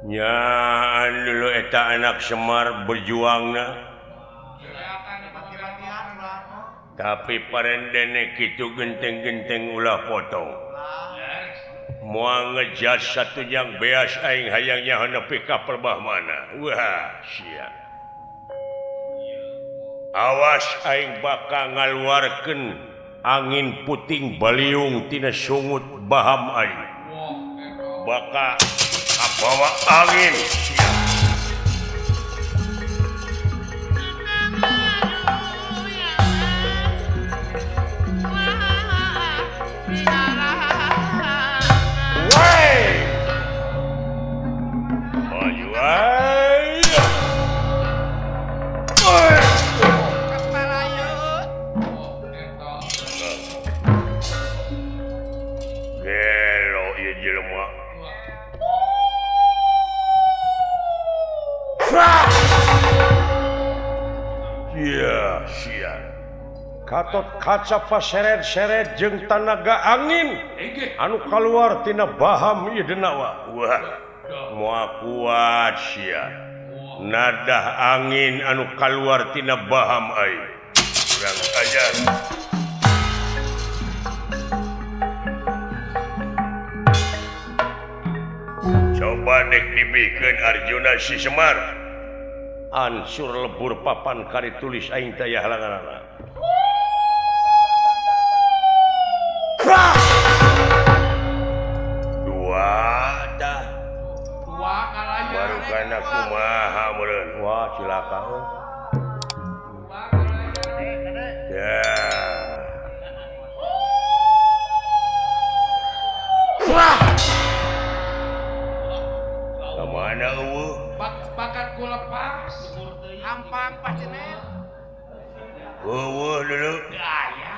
nya dulu eta anak Semar berjuangna tapi parendene kitu genteng-genteng ulah potong moal ngejat satu yang beas aing hayangnya nepi ka perbah mana wah sia awas aing bakal ngaluarkeun angin puting baliung tina sungut baham aing bakal bawa angin sia Katot kaca paseret-seret jeung tanaga angin anu kaluar tina baham ieu denawa wah moal kuat sia nadah angin anu kaluar tina baham aing urang ajar coba dek dibikeun Arjuna si Semar ansur lebur papan kari tulis aing teh halanganna baru kana kumaha meureun wah cilaka ya kemana eueuh bakat ku lepas hampang pacenet eueuh dulu gaya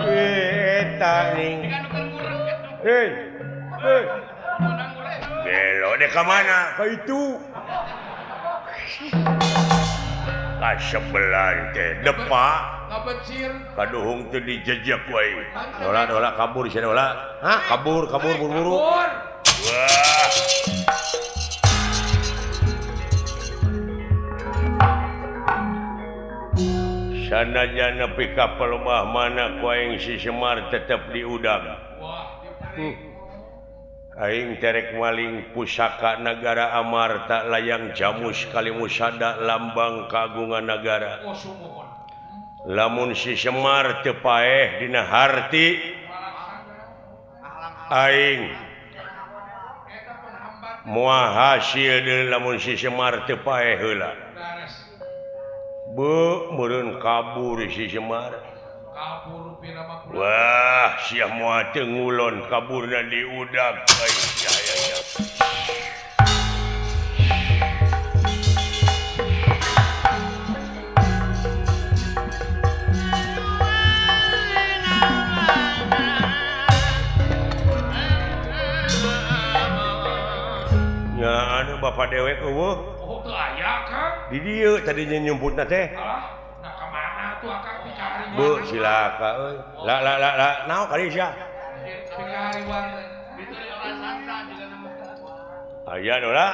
eta ning hei gelo deh ka mana ka itu ka sebelah teh depa ngabecir kaduhung teu dijejak wae dola kabur sia dola hah kabur buru-buru wah sanajan nepi ka pelumah mana ku aing si Semar tetep diudang aing terek maling pusaka negara Amarta layang jamus kalimusada lambang kagungan negara lamun si Semar teu paeh dina harti aing moal hasil deui lamun si Semar teu paeh heula meureun kabur si Semar kabur pina mah wah sia moal teu ngulon kaburna diudag ai cahayanya nya anu bapak dewek eueuh oh teu aya Kang di dieu tadinya nyumputna teh nah kemana tuh akang dicari bu silaka euy la naon kali sia dicari warna itu orang santa juga nama aya dola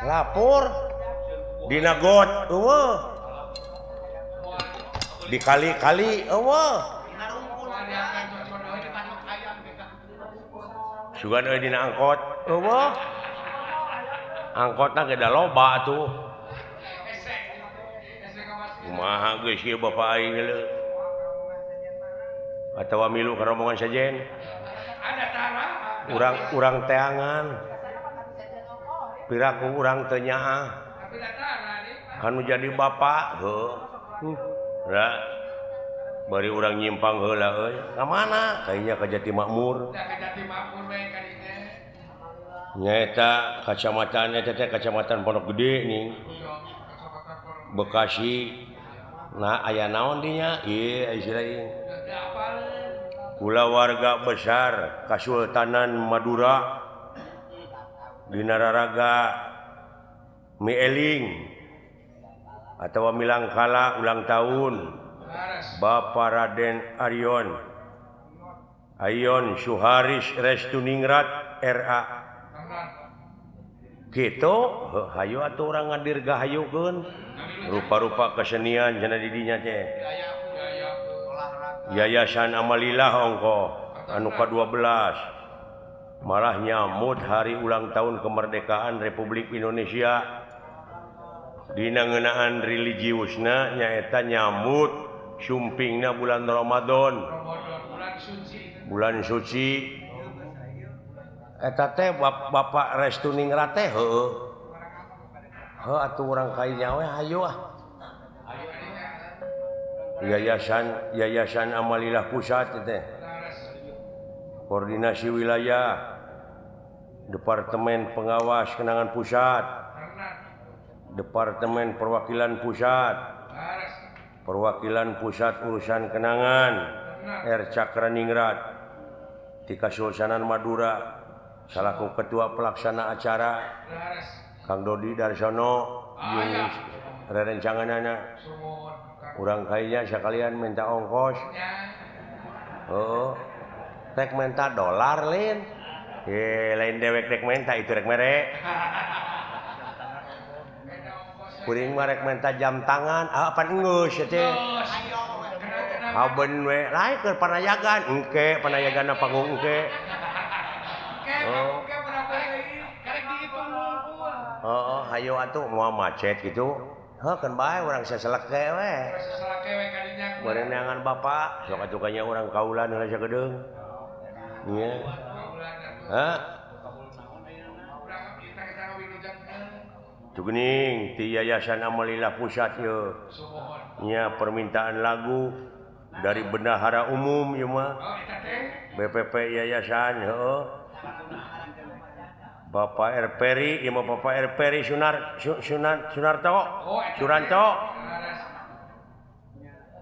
lapor dina got eueuh di kali-kali eueuh sugan euy dina angkot eueuh angkotna ge da loba tuh kumaha geus ieu bapak aing geuleuh atawa milu ka rombongan sajen ada tara urang teangan piraku urang teu nyaah tapi da tara nih anu jadi bapak heuh da bari urang nyimpang heula euy ka mana kayaknya ka Jati Makmur da ka Jati Makmur we ka dieu nyaeta kacamatan eta teh kacamatan Pondok Gede nih Bekasi nah aya naon dinya ieu istilah ieu kula warga besar Kasultanan Madura dina raraga Mieling atau Milangkala ulang tahun Bapak Raden Aryon Ayon Syuharis Restuningrat RA gitu hayu atuh urang ngadirgahayukeun rupa-rupa kesenian cenah di dinya teh Yayasan Amalillah ongko anu ka-12 malah nyamut hari ulang tahun kemerdekaan Republik Indonesia dina ngeunaan religiusna nyaeta nyamut sumpingna bulan Ramadan bulan suci eta teh Bapak Restuningrat teh heueuh atuh urang kainya we hayu Yayasan Amalillah Pusat teh Koordinasi Wilayah Departemen Pengawas Kenangan Pusat Departemen Perwakilan Pusat Perwakilan Pusat Urusan Kenangan R. Cakraningrat di Kasultanan Madura selaku Ketua Pelaksana Acara Kang Dodi Darsono jeung rerencanganana urang kainya sakalian minta ongkos rek minta dolar lain lain dewek rek minta itu rek mere kuring mah rek minta jam tangan pan geus teh habeun we lain keur panayagan engke panayagana panggung engke hayu atuh moal macet gitu kan bae urang saselek we berenangan bapak sok atuh kanya urang kaulan heula sagedeung nya Tugening ti Yayasan Amalillah Pusat ye nya permintaan lagu dari bendahara umum ieu mah BPP Yayasan heuh Bapak R. Peri ieu mah Bapak R. Peri Sunarto Suranto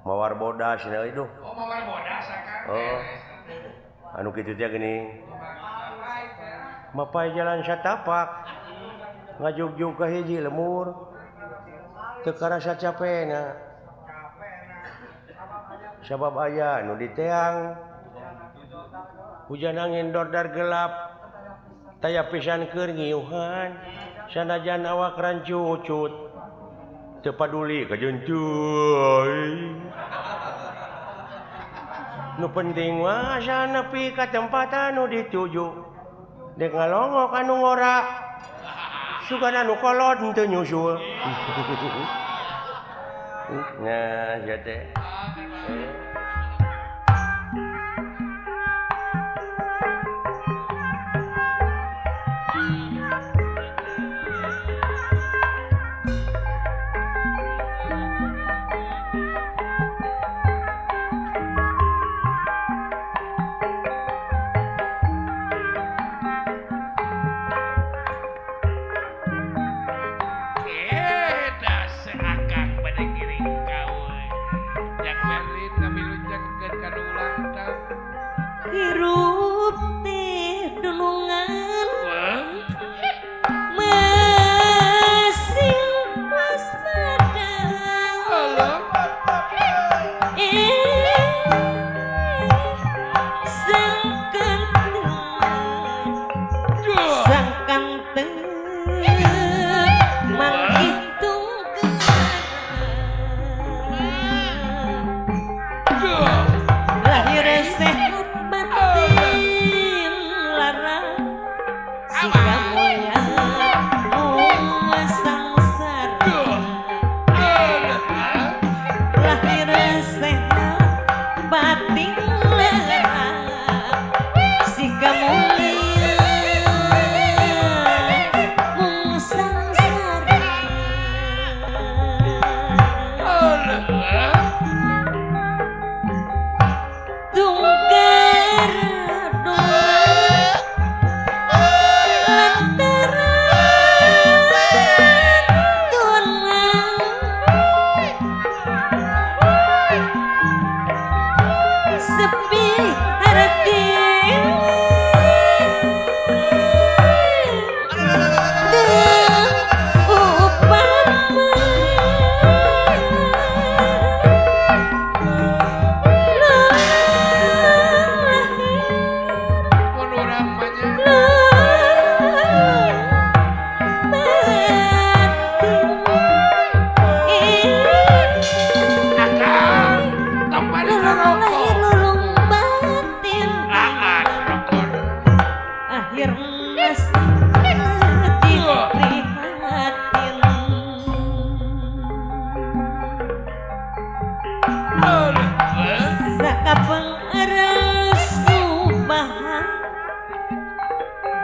mawar bodas cenah itu mawar bodas anu kitu teh geuning mapai jalan satapak ngajugjug ka hiji lemur teu karasa capena sabab aya nu diteang hujan angin dordar gelap taya pisan keur ngiuhan sanajan awak rancucut teu paduli ka jeuncuy nu penting mah asa nepi ka tempat anu dituju dek ngalongok anu ngora sugana nu kolot teu nyusul nah ya teh hirup teh dulungan masih waspada sangkan manghitung lahir sehat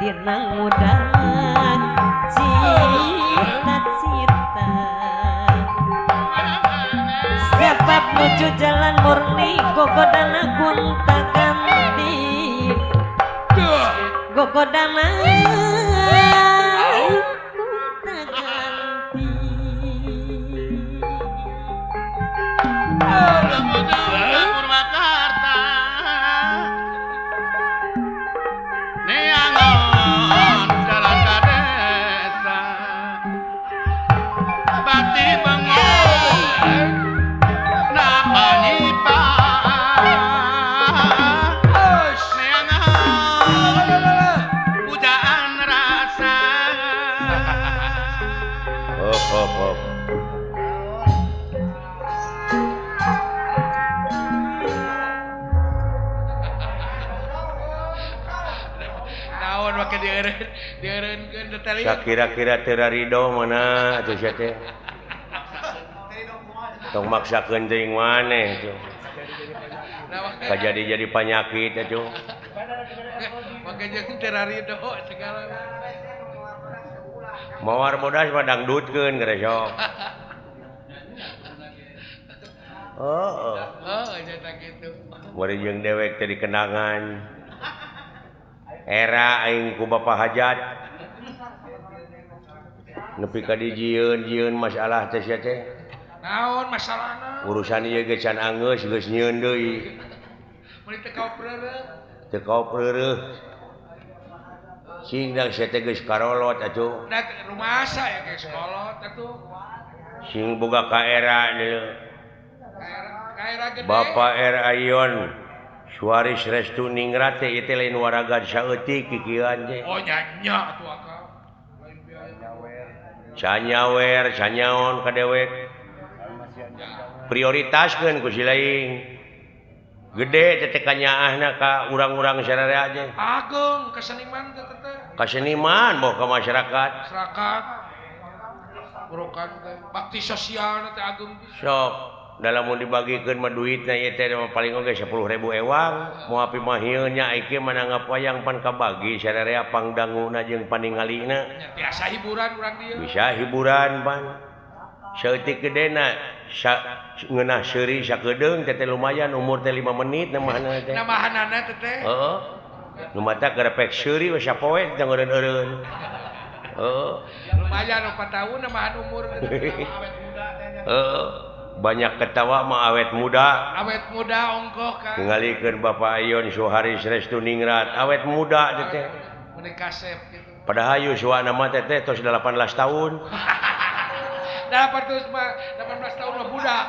dina ngudang cita-cita sebab nuju jalan murni gogodana gonta ganti gogodana gonta ganti Purwakarta neangon jalan ka desa bakti bangun na panyipa neangon pujaan rasa hop. naon make dieureunkeun detali Kira-kira terarido mana atuh sia teh tong maksakeun teuing maneh tuh kajadi-jadi penyakit atuh make jeung terarido segala mawar bodas mah dangdutkeun geresok oh eta kitu bari jeung dewek teh dikenangan era aing ku bapa hajat nepi ka dijieun masalah teh sia teh naon masalahna urusan ieu ge can angeus geus nyieun deui meuli teu kapreureut teu kapreureut sing da sia teh geus karolot atuh da rumasa ya geus kolot atuh sing boga ka era deui kaera gede Bapak R. Ayon Suaris Restu Ningrat teh ieu teh lain waraga saeutik kikieuan teh oh nyanya atuh akal canyawer canyaon ka dewek prioritaskeun ku si lain gede teh kanyaahna ka urang-urang sararea aja agung keseniman teh ka seniman bawa ka masyarakat masyarakat urukan teh bakti sosial teh agung sok dalam mau dibagikeun mah duitna ieu teh paling oge 10.000 ewang moal api mah ieu nya iki mana ngapayang pan kabagi sararea pangdanguna jeung paningalina biasa hiburan urang dieu bisa hiburan pan saeutik gedena ngeunah seuri sakedeung teh lumayan umur teh 5 menit namahna teh namahanana teh heeh nu mata garepek seuri we sapoe teh ngeureun-eureun heeh lumayan 4 tahun namahan umur awet muda heeh banyak ketawa mah awet muda ongkoh kan ngalikeun Bapak Ayon Suharis Restu Ningrat awet muda teh menikah kasep gitu padahal yuswa nama teh tos 18 tahun 18 tahun mah budak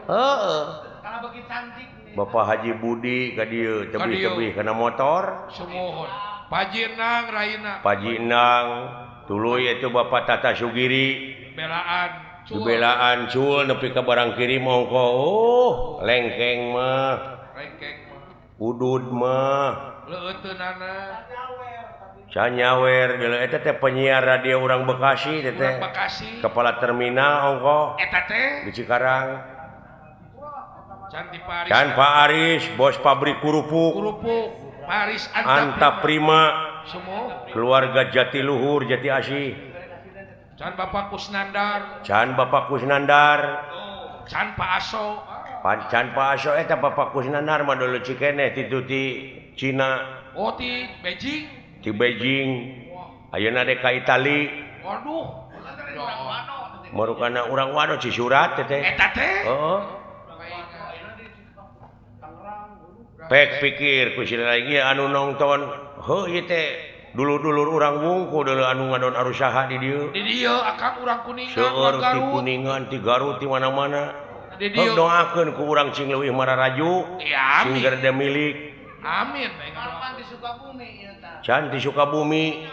heeh kalau bagi cantik Bapak Haji Budi ka dieu tebih-tebih kana motor sumuhun Paji Enang Raina Paji Endang tuluy itu Bapak Tata Sugiri belaan cul nepi ka barang kirim ongko lengkeng mah udud mah leuteunana canyawer geuleuh eta teh penyiar radio urang Bekasi teh kepala terminal ongko eta teh di Cikarang Can Pak Aris bos pabrik kerupuk Paris Anta Prima semua keluarga Jatiluhur Jati Asih Can Bapak Kusnandar Can Pak Aso eta Bapak Kusnandar mah dulu cikeneh ti Cina ti Beijing ti Beijing ayeuna dek ka Itali waduh marukana urang wado Cisurat teh eta teh heeh pek pikir ku sila lagi anu nonton heuh ieu teh dulur-dulur urang wungku dulu anu ngadon arusaha di dieu akang urang Kuningan seueur ti Kuningan ti Garut ti mana-mana heuh doakeun ku urang cing leuwih mararaju sing gerde milik amin di Sukabumi ieu tah can di Sukabumi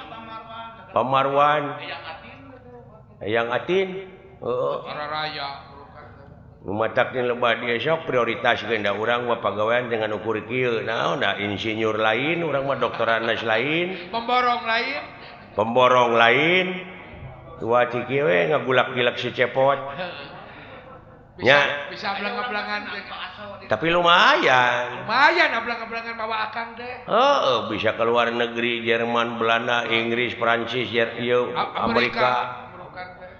Pamarwan Eyang Atin heeh raya Numataknya lebah dia sok prioritas genda orang mah pagawean dengan ukur kieu naon da insinyur lain urang mah doktoranas lain pemborong lain dua ciki we ngagulak-gilak si cepot Bisa belang-belangan teh. Tapi lumayan Belang-belangan bawa akang teh. bisa ke luar negeri Jerman Belanda Inggris Prancis Amerika Bukan teh.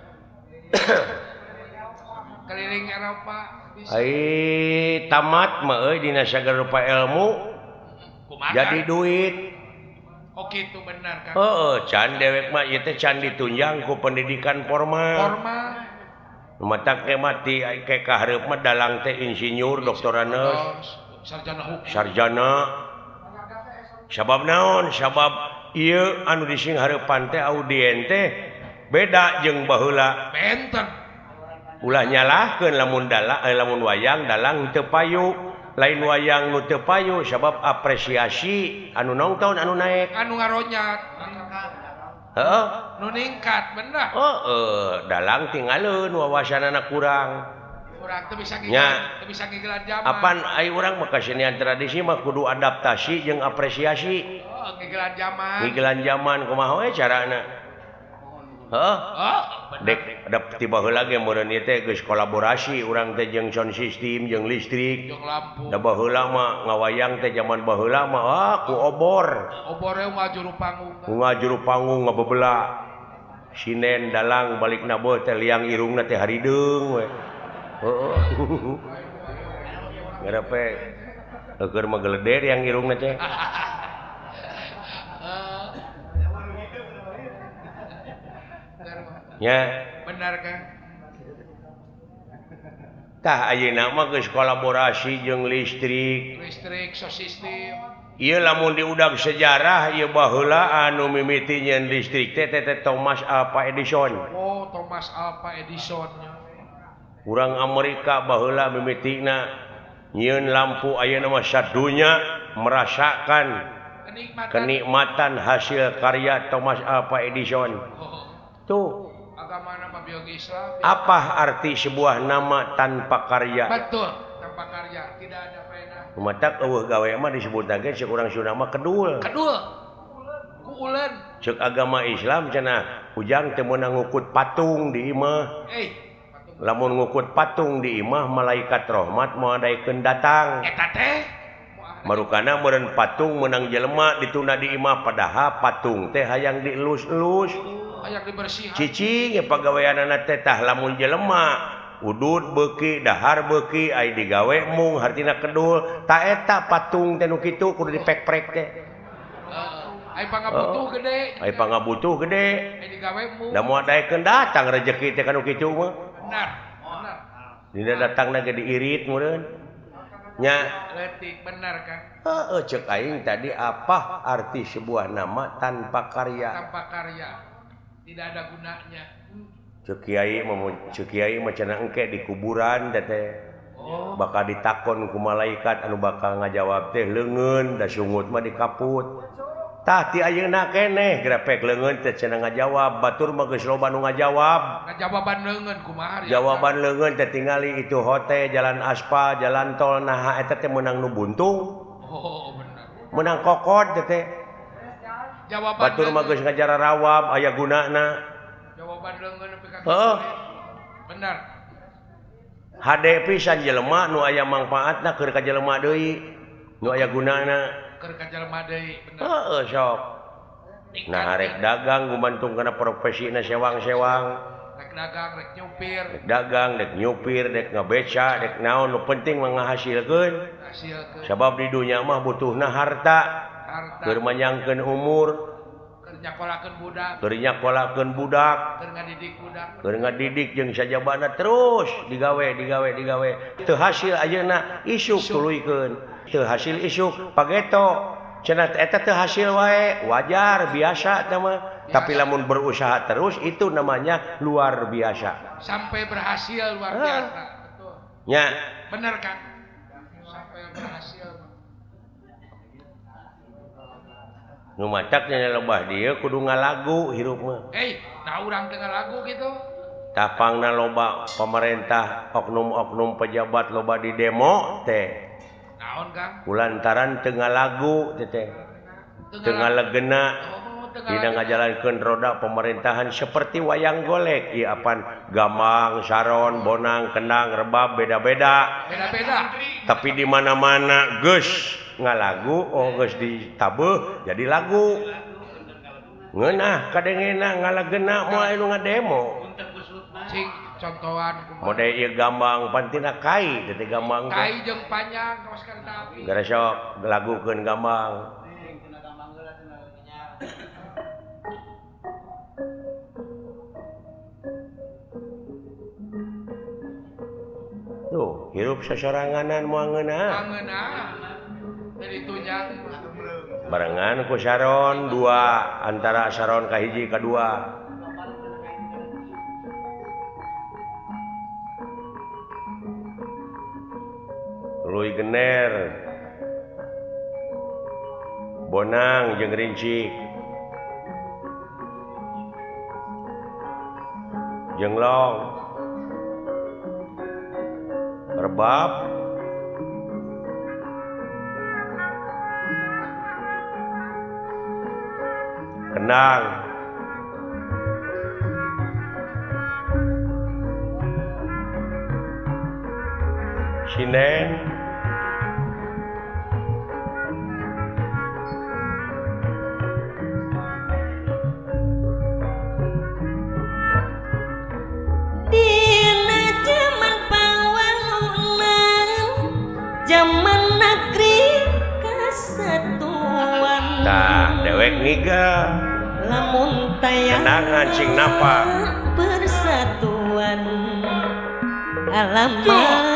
Keliling Eropa bisa. tamat mah dina sagala rupa ilmu Kumaha? jadi duit. Oh gitu benar kan. Can dewek mah ieu teh can ditunjang ku pendidikan formal. Matak teh mati ke kahareup mah dalang teh insinyur doktoraneus Sarjana hukum. sarjana. Sabab naon? Sabab ieu anu dising hareupan teh audien teh beda jeung baheula. Benten. Ulah nyalahkeun lamun wayang dalang teu payu. Lain wayang nu teu payu sabab apresiasi anu nongton anu naek. Anu ngaronyat. Heeh. Nu ningkat bener. Dalang tinggalin wawasanana kurang. Urang teu bisa Nya. ngigelan zaman. Apan ai urang mah kesenian tradisi mah kudu adaptasi jeung apresiasi. Ngigelan zaman. Ngigelan zaman kumaha we carana? Heeh. Dek tiba heula ge meureun ieu teh geus kolaborasi urang teh jeung sound system jeung listrik. Jeung lampu. Da baheula mah ngawayang teh zaman baheula mah ku obor. Obore ngajuru panggung. Ngajuru panggung ngabebeula. Sinen dalang balikna beuh teh liang irungna teh harideung we. Heeh. Ngarepe keur mah geleder yang irungna teh. Nya Benar kan? tah ayeuna mah geus kolaborasi jeung listrik. Listrik, so sistem. Ieu lamun diudag sejarah ieu baheula anu mimiti nyeun listrik teh Thomas Alva Edison. Oh, Thomas Alva Edison. Urang Amerika baheula mimitina nyieun lampu ayeuna mah sadunya merasakan kenikmatan hasil karya Thomas Alva Edison. Tuh. Agamana mah biologi Islam. Apa arti sebuah nama tanpa karya? Betul, tanpa karya tidak ada faedah. Matak eueuh gawe mah disebut lagi cek urang Sunda mah kedul. Kedul. Ku uleun. Cek agama Islam cenah ujang teu meunang ngukut patung di imah. Lamun ngukut patung di imah malaikat rahmat moal daekeun datang. Eta teh Marukana meureun patung meunang jelema dituna di imah padahal patung teh hayang dielus-elus. hayang dibersihan. Cicing pagaweanana teh tah lamun jelema udud beuki dahar beuki ai digawe mung hartina kedul ta eta patung teh nu kitu kudu dipek-prek teh. Ai pangabutuh gede. Ai pangabutuh gede. Ai digawe mung. Da moal daekeun datang rezeki teh kanu kitu mah. Benar. Benar. Dina datangna ge diirit meureun. Nya Letik benar kan? cek aing tadi apa arti sebuah nama tanpa karya? Tanpa karya tidak ada gunanya. Cek kiai mah cenah engke di kuburan teh. Bakal ditakon ku malaikat anu bakal ngajawab teh leungeun da sungut mah dikaput. Tah ti ayeuna keneh grepek leungeun teh cenah ngajawab, batur mah geus loba nu ngajawab. Ngajawaban leungeun kumaha? Jawaban leungeun teh tingali itu hotel, jalan aspal, jalan tol, nah eta teh meunang nu buntung. Oh, benar. Meunang kokot teh. Jawaban Batur mah geus ngajara rawab aya gunana. Jawaban leungeun nepi ka Heeh. Benar. Hade pisan jelema nu aya mangpaatna keur ka jelema deui. Nu aya gunana. Keur ka jelema deui, benar. Heeh sok. Nah rek dagang gumantung kana profesina sewang-sewang. Rek dagang, rek nyupir, Rek dagang, rek nyupir, rek ngabeca, rek naon nu penting mah ngahasilkeun. hasilkeun Sabab di dunya mah butuhna harta. harta, Keur manyangkeun umur, keur nyakolakeun budak, keur nyakolakeun budak, keur ngadidik budak. keur ngadidik jeung sajabana terus digawe. Teu hasil ayeuna isuk tuluykeun. Teu hasil isuk pageto. Cenah eta teu hasil wae, wajar biasa teh mah. Tapi lamun berusaha terus itu namanya luar biasa. Sampai berhasil luar biasa. Betul. Nya, Benar kan? Sampai berhasil. nu macak nya lobah dieu kudu ngalagu hirup mah. Nah urang dengan lagu gitu. Tapangna loba pemerintah, oknum-oknum pejabat loba di demo teh. Naon Kang? Kulantaran teu ngalagu teh. Teu ngalegena. dina ngajalankeun roda pemerintahan seperti wayang golek ieu apan Gamang, Saron, Bonang, Kendang, Rebab beda-beda. Beda-beda. Tapi di mana-mana geus ngalagu geus ditabeuh jadi lagu. Ngeunah kadengena ngalageuna moal anu ngademo. Cing contohan Mode ieu Gambang pantina kai teh Gambang. kai jeung panjang kaos kereta api. Gara sok lagukeun Gambang. Tuh, hirup sasoranganan moal ngeunah. Angeunah. Dari tunjang Barengan ku Saron dua antara Saron ka hiji ka dua. Tuluy Gener. Bonang jeung Rincik. Jenglong. Rebab. Kendang. Sinden. Dina jaman pawangunan jaman negeri kasatuan Tah, dewek niga. lamun tayang Kenangan sing napa. persatuan alamat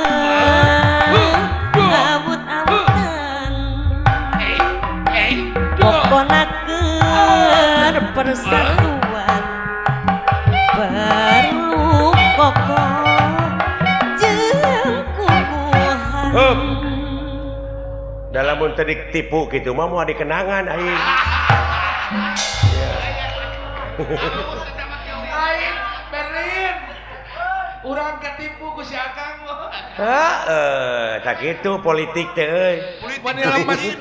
awut-awutan pokonakeun persatuan perlu kokoh jeung kukuhan Hup. Dalam mun teu ditipu kitu mah moal dikenangan aing. Aing Berlin. Urang ketipu ku si Akang. Heeh, tak kitu politik teh euy. Mani lemes.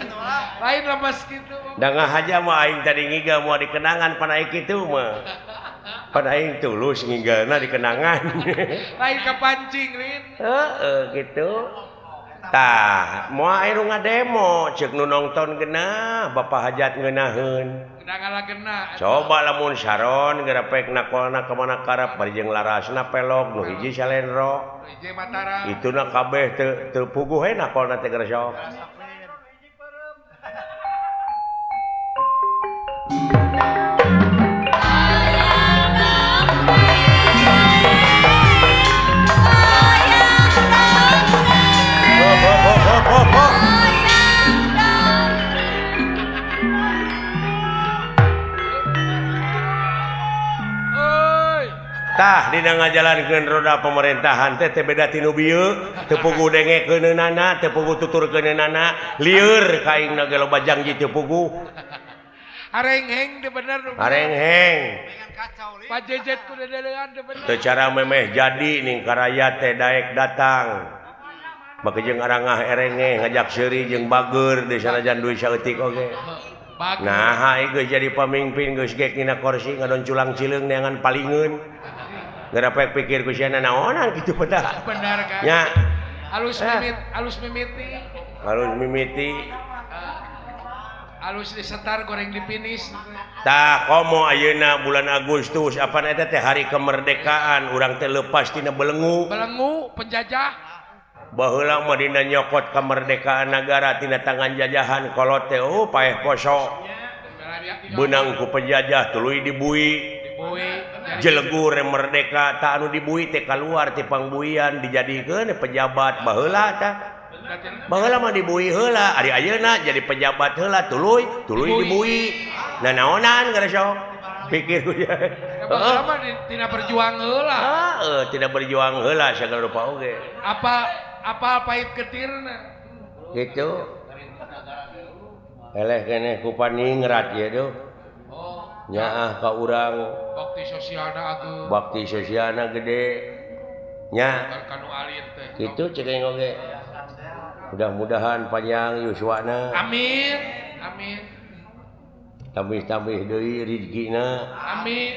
Lain lemes kitu. Da ngahaja mah aing tadi ngiga moal dikenangan pan aing kitu mah. Pan aing tulus ngigalna dikenangan. Lain kapancing, Lin. Heeh, gitu. Tah, moal aya nu ngademo ceuk nu nongton geunah Bapak Hajat ngeunaheun. Udah ngalagena. Coba lamun Saron gerepek nakolna ka mana karep bari jeung larasna pelok nu hiji Salendro. Ije Mataram. Ituna kabeh teu puguh he nakolna teh geresok. Oi. Tah dina ngajalankeun roda pemerintahan teh beda tinu bieu, teu puguh dengekeunana, teu puguh tuturkeunana, lieur ka aingna ge loba janji teu puguh. Arengheng teh bener. Arengheng. Pak Jejet ku dedelean teh bener. Teu cara memeh jadi ning karaya teh daek datang. Make jeung arangah erenge ngajak seuri jeung bageur di sanajan duit saeutik oge. Bagus. Nah, ai geus jadi pamimpin geus gek dina kursi ngadon culang cileung neangan palingeun. Gerepek pikir ku sia naonan kitu pedah. Bener kan? Nya, Alus mimiti. harus mimiti. Alus disetar goreng di finish. Tah komo ayeuna bulan Agustus apana eta teh hari kemerdekaan urang teh leupas tina belenggu. Belenggu penjajah. Baheula mah dina nyokot kemerdekaan negara tina tangan jajahan kolot teh paeh poso. Beunang ku penjajah tuluy dibui. Jelegur merdeka tak anu dibui teh kaluar ti pangbuian dijadikeun pejabat baheula tah. Baheula mah dibui heula, ari ayeuna jadi pejabat heula tuluy dibui. Nah naonan garesok? Pikir ku ya. Baheula mah tina berjuang heula. Heeh, tidak berjuang heula sagala rupa oge. Apa pahit ketirna. Gitu. Eleh keneh ku paningrat ye tuh. Nyaah ka urang Bakti sosialna ageung. bakti sosialna gede. Nya Kanu alit teh. kitu ceuk aing oge. Mudah-mudahan panjang yuswana. Amin. Amin. tambih deui rezekina Amin.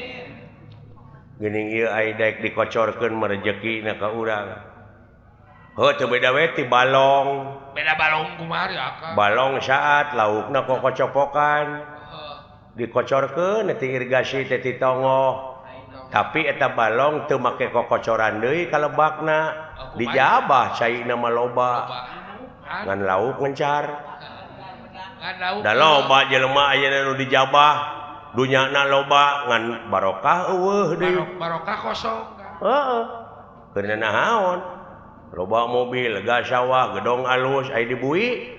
geuning ieu aya daek dikocorkeun merejekina ka urang heuh teu beda we ti balong Beda balong kumari akang. balong saat laukna kocopokan dikocorkeun ti irigasi teh ti tongoh tapi eta balong teu make kocoran deui ka lebakna dijabah caina mah loba ngan lauk ngencar da loba jelema aya nu dijabah dunyana loba ngan barokah eueuh deui Barokah kosong. heeh keuna nahaon loba mobil gas sawah gedong alus aya di bui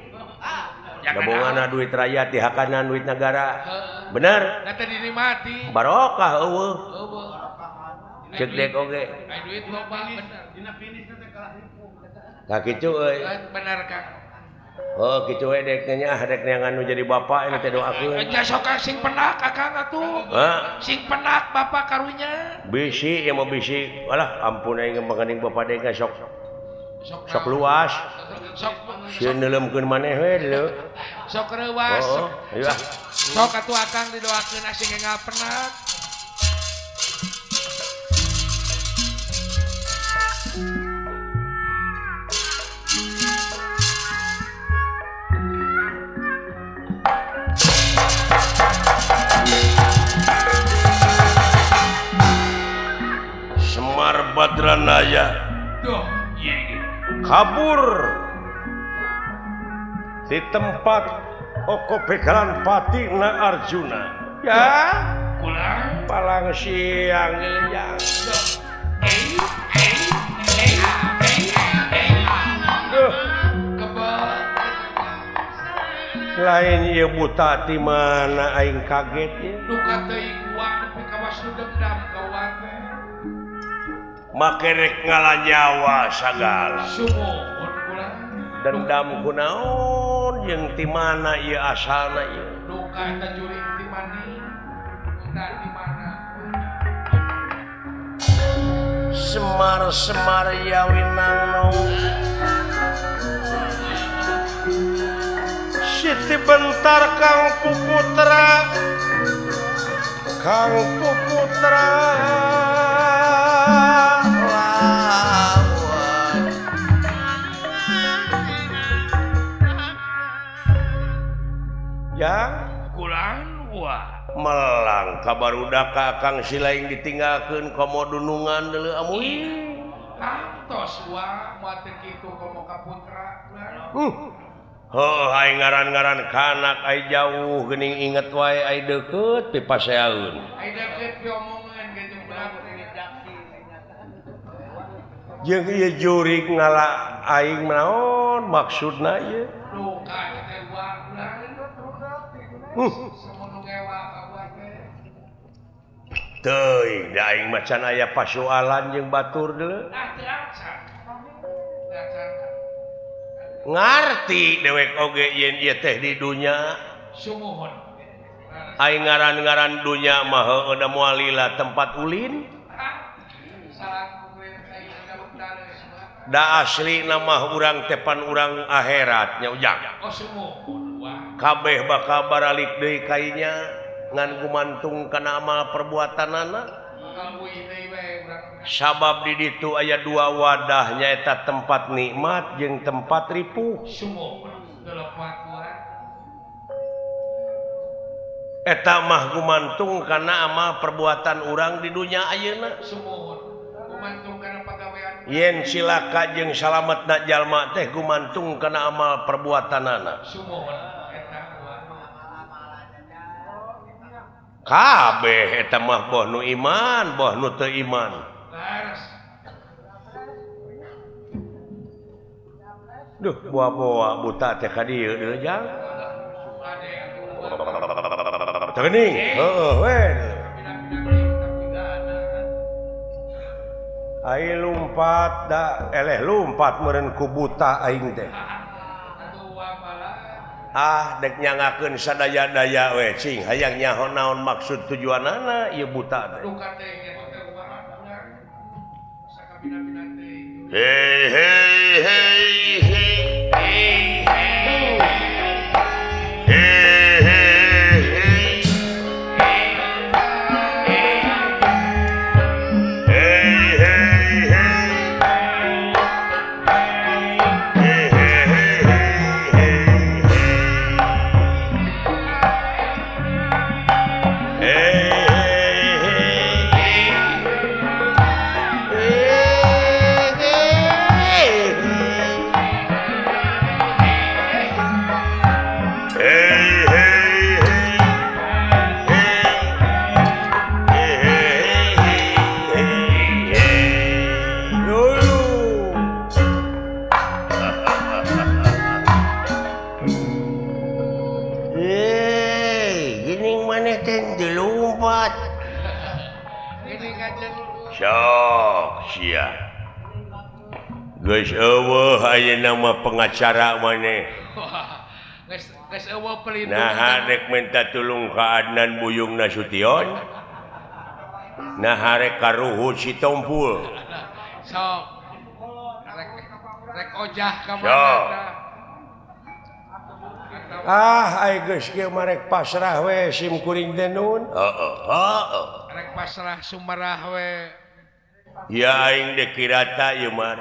gabunganna duit rakyat di hakanan duit negara bener Da teh dinikmati. barokah eueuh Eueuh. cek dek oge Aya duit loba bener. ka kitu euy Bener Kang. oh kitu we dek nya dek anu jadi bapak ini teh doakeun Nya sok sing penak Akang atuh. ha Sing penak bapak karunya. bisi ya mau bisi alah ampun aing manganding bapak dek sok Sok luas sok sieun neuleumkeun maneh we leu sok reuwas. oh iya Sok atuh Akang didoakeun asing enggal penak. Semar Badranaya Duh, iya. kabur di tempat Oko Begalan Pati na Arjuna ya Pulang. palang siang yang duh Kebal. lain ieu buta ti mana aing kaget ya Duka teuing uang nepi ka wasnu dendam ka uang teh. make rek ngalanyawa sagala Sumuhun pulang. dendam kunaon jeung ti mana ieu asalna ieu Duka eta juring di mani. Duka di mana? Semar yawinang nong Siti bentar Kang Puputra lawan ya Kulan wah. melang kabarudak ka Kang silaing ditinggalkeun komo dunungan deuleu amuy Kantos wah moal teu kitu komo ka putra. heuh ai ngaran-ngaran kanak ai jauh geuning inget wae ai deukeut ti paseaeun Ai deket diomongeun gitu budak teh. jeung ieu jurig ngala aing naon maksudna ieu Duka teh wah ulah. Semono ngewa ka wah teh. teuing da aing macan aya pasoalan jeung batur deuleu Ah teu acan. Teu acan. ngarti dewek oge yen ieu teh di dunya Sumuhun. aing ngaran-ngaran dunya mah heueuh da moal lila tempat ulin Salah kumaha saya ada bentar semua. da asli nama urang tepan urang akhirat nya ujang Oh sumuhun wah. kabeh bakal baralik deui ka inya ngan gumantung kana amal perbuatanana Kamu ini we urang. sabab di ditu aya dua wadah nyaeta tempat nikmat jeung tempat ripuh Sumuhun. Delepat wah. eta mah gumantung kana amal perbuatan urang di dunya ayeuna Sumuhun. Kumantung kana pagawean. yen cilaka jeung salametna jalma teh gumantung kana amal perbuatanana Sumuhun. Eta wah. kabeh eta mah boh nu iman boh nu teu iman Laras. duh boa-boa buta teh ka dieu deuleu jang Ade atuh. teuning heueuh we ai lumpat da lumpat meureun ku buta aing teh Atuh wah malah. ah dek nyangakeun sadaya-daya we cing hayang nyaho naon maksud tujuanana ieu buta teh Duka teh gitu teh wah. Sakabina-bina teh. hei hei hei hei hei hei hei hei maneh teh dilumpat. Ini ngajen. Sok sia. Geus eueuh aya nama pengacara maneh. Geus eueuh pelindung. Nah, rek minta tulung ka Adnan Buyung Nasution. Nah, rek ka Ruhut Sitompul. Sok. Rek ojah ka Sok. mana? Ai geus kieu marek pasrah we sim kuring teh nun. Heeh. Rek pasrah sumarah we. Ya aing dek kirata ieu mar.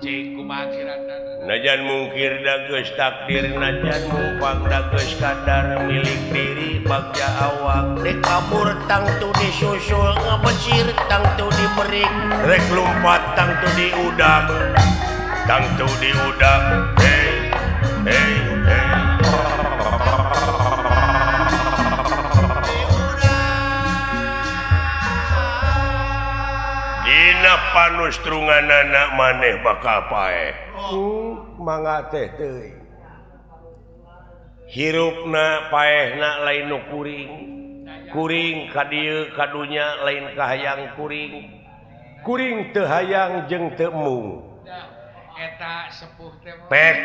Cing kumaha kiratan. Najan mungkir da geus takdir najan mumpang da geus kadar milik diri bagja awak dek kabur tang tu disusul ngabecir tang tu diberik rek lumpat tang tu diudak hey dina panustrungan anak maneh bakal paeh mangga teh teuing hirupna paehna lain nu kuring ka dieu kadunya lain kahayang kuring teu hayang jeung teu mung Eta sepuh teh. pet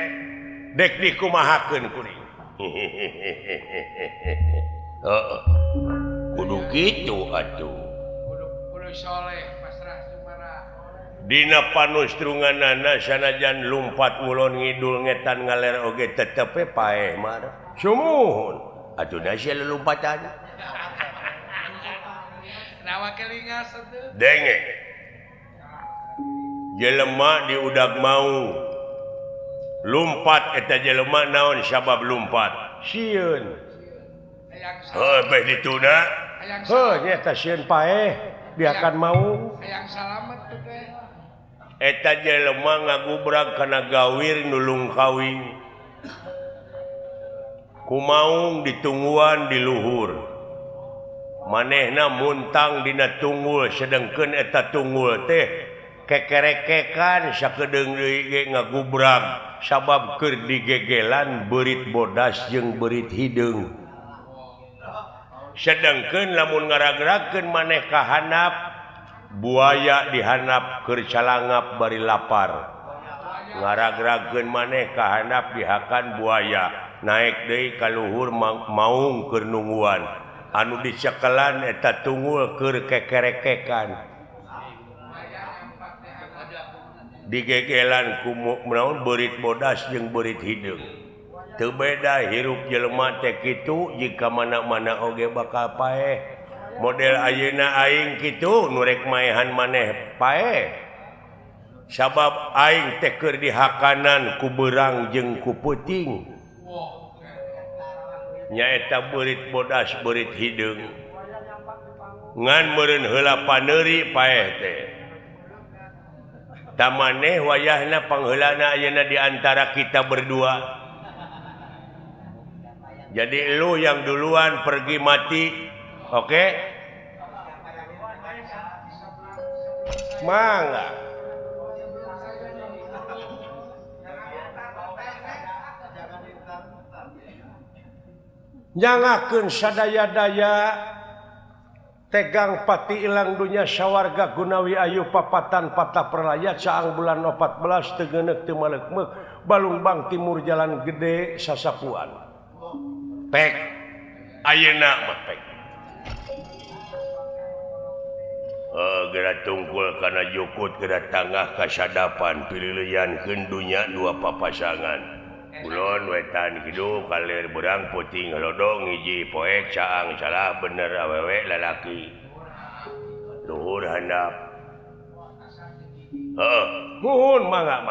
dek dikumahakeun kuring heeh kudu kitu atuh Kudu soleh pasrah sumarah. dina panustrunganana sanajan lumpat ulon ngidul ngetan ngaler oge tetep paeh mar sumuhun atuh da sia lelumpatan Nawa kelingas atuh. denge jelema diudag mau lumpat eta jelema naon sabab lumpat sieun heuh beh dituna heuh nyata sieun paeh biakan mau Hayang salamet tuh teh. eta jelema ngagubrag kana gawir nulung kawing kumaung ditungguan di luhur manehna muntang dina tunggul sedengkeun eta tunggul teh kekerekekan sakedeung deui ge ngagubrag sabab keur digegelan beurit bodas jeung beurit hideung sedengkeun lamun ngaragragkeun maneh ka handap buaya dihandap keur calangap bari lapar ngaragragkeun maneh ka handap dihakan buaya naik deui ka luhur maung keur nungguan anu dicekelan eta tunggul keur kekerekekan digegelan ku naon beurit bodas jeung beurit hideung teu beda hirup jelema teh kitu jika mana-mana oge bakal paeh model ayeuna aing kitu nu rek maehan maneh paeh sabab aing teh keur dihakanan ku beurang jeung ku peuting nyaeta beurit bodas beurit hideung ngan meureun heula paneuri paeh teh tamaneh wayahna pangheulana ayeuna di antara kita berdua. Jadi lu yang duluan pergi mati, oke? Mangga. Nyangakeun sadaya-daya tegang pati ilang dunya sawarga gunawi ayu papatan patah perlayat saang bulan 14 tegenek teu malekmek balungbang timur jalan gede sasapuan pek ayeuna mah pek geura tungkul kana jukut geura tangah kasadapan pililiankeun dunya dua papasangan kulon wetan kidu kalir berang puting halodong hiji poek caang salah bener awewe lalaki luhur handap nuhun mangga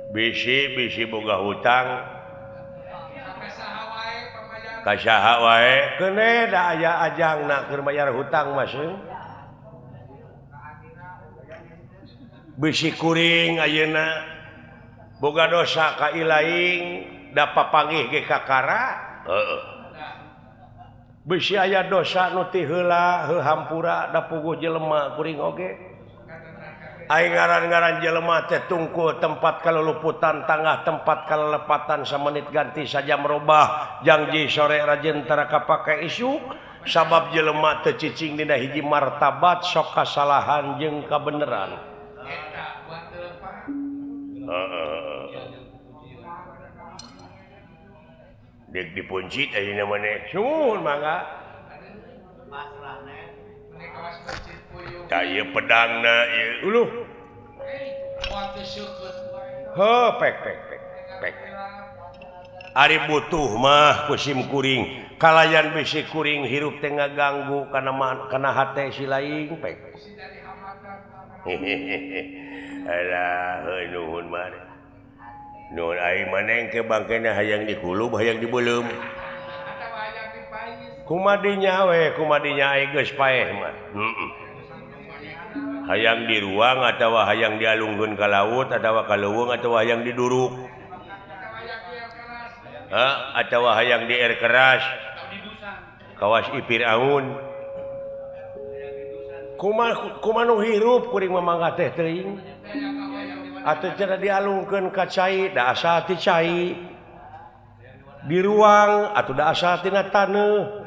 bisi boga hutang ka saha wae keuneh da aya ajangna keur bayar hutang mas bisi kuring ayeuna boga dosa ka ilaing da papanggih ge ka kara bisi aya dosa nu ti heula heuh hampura da puguh jelema kuring oge Aing ngaran-ngaran jelema teh tungkul tempat kaluluputan tangah tempat kalelepatan samenit ganti saja merubah janji sore rajin tara kapake isu sabab jelema teu cicing dina hiji martabat sok kasalahan jeung kabeneran. Dek dipuncit ayeuna maneh. Sumun mangga. Caya pedangna ieu uluh. Heuh pek. Ari butuh mah kusim kuring. Kalayan bisi kuring hirup teh ngaganggu kana hate si laing pek. Alah heuh nuhun mah. Nuhun aing maneh ke bangkena hayang dikulub hayang dibeulem. Kumadinya aing geus paeh mah. Hayang di ruang atau hayang dialungkeun ka laut atau ka leuweung atau hayang diduruk. Atau hayang di air keras. Kawas ipir aun. Kumaha nu hirup kuring mamangga teh teuing. Atuh cenah dialungkeun ka cai da asa ti cai. Di ruang atuh da asa tina taneuh.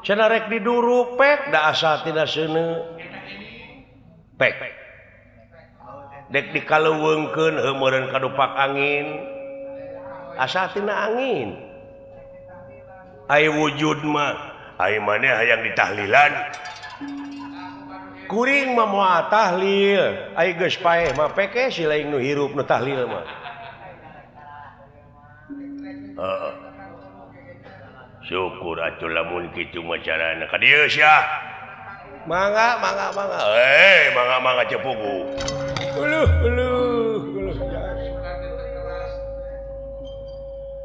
Cenah rek diduruk pek da asa tina seuneu. Pek dek dikaleuweungkeun heumeureun kadupak angin asa tina angin ai wujud mah ai maneh hayang ditahlilan kuring mah moal tahlil ai geus paeh mah peke si lain nu hirup nu tahlil mah syukur atuh lamun kitu mah carana ka dieu sia. Mangga cepugu.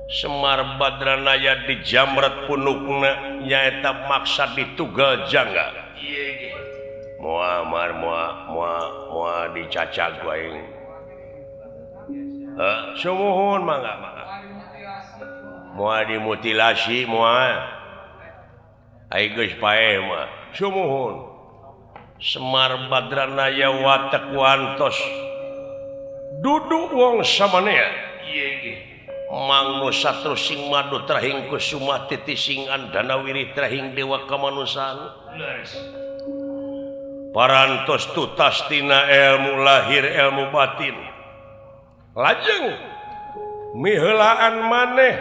Semar Badranaya di jamret punukna nyaeta maksad ditugal jangga. Moal dicacag ku aing. Sumuhun mangga. Moal dimutilasi moal. Aing geus paeh mah. Sumuhun. Semar Badranaya watek wantos duduk wong samanea mangnu satru sing madu trahing kusuma titi sing andana wiri trahing dewa kamanusan parantos tutas tina ilmu lahir ilmu batin lajeng miheulaan maneh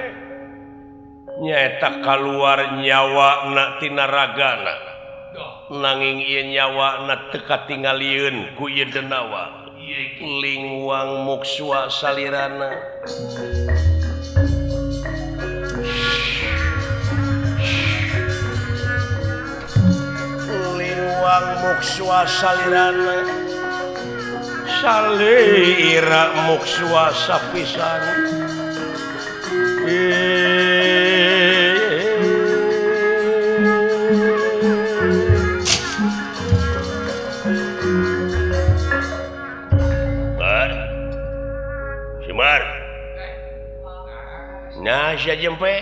nyaeta kaluar nyawa na tina ragana nanging ieu nyawana teu katingalieun ku ieu denawa lingwang muksua salirana lingwang muksua salirana salira muksua sapisan nah sia jempe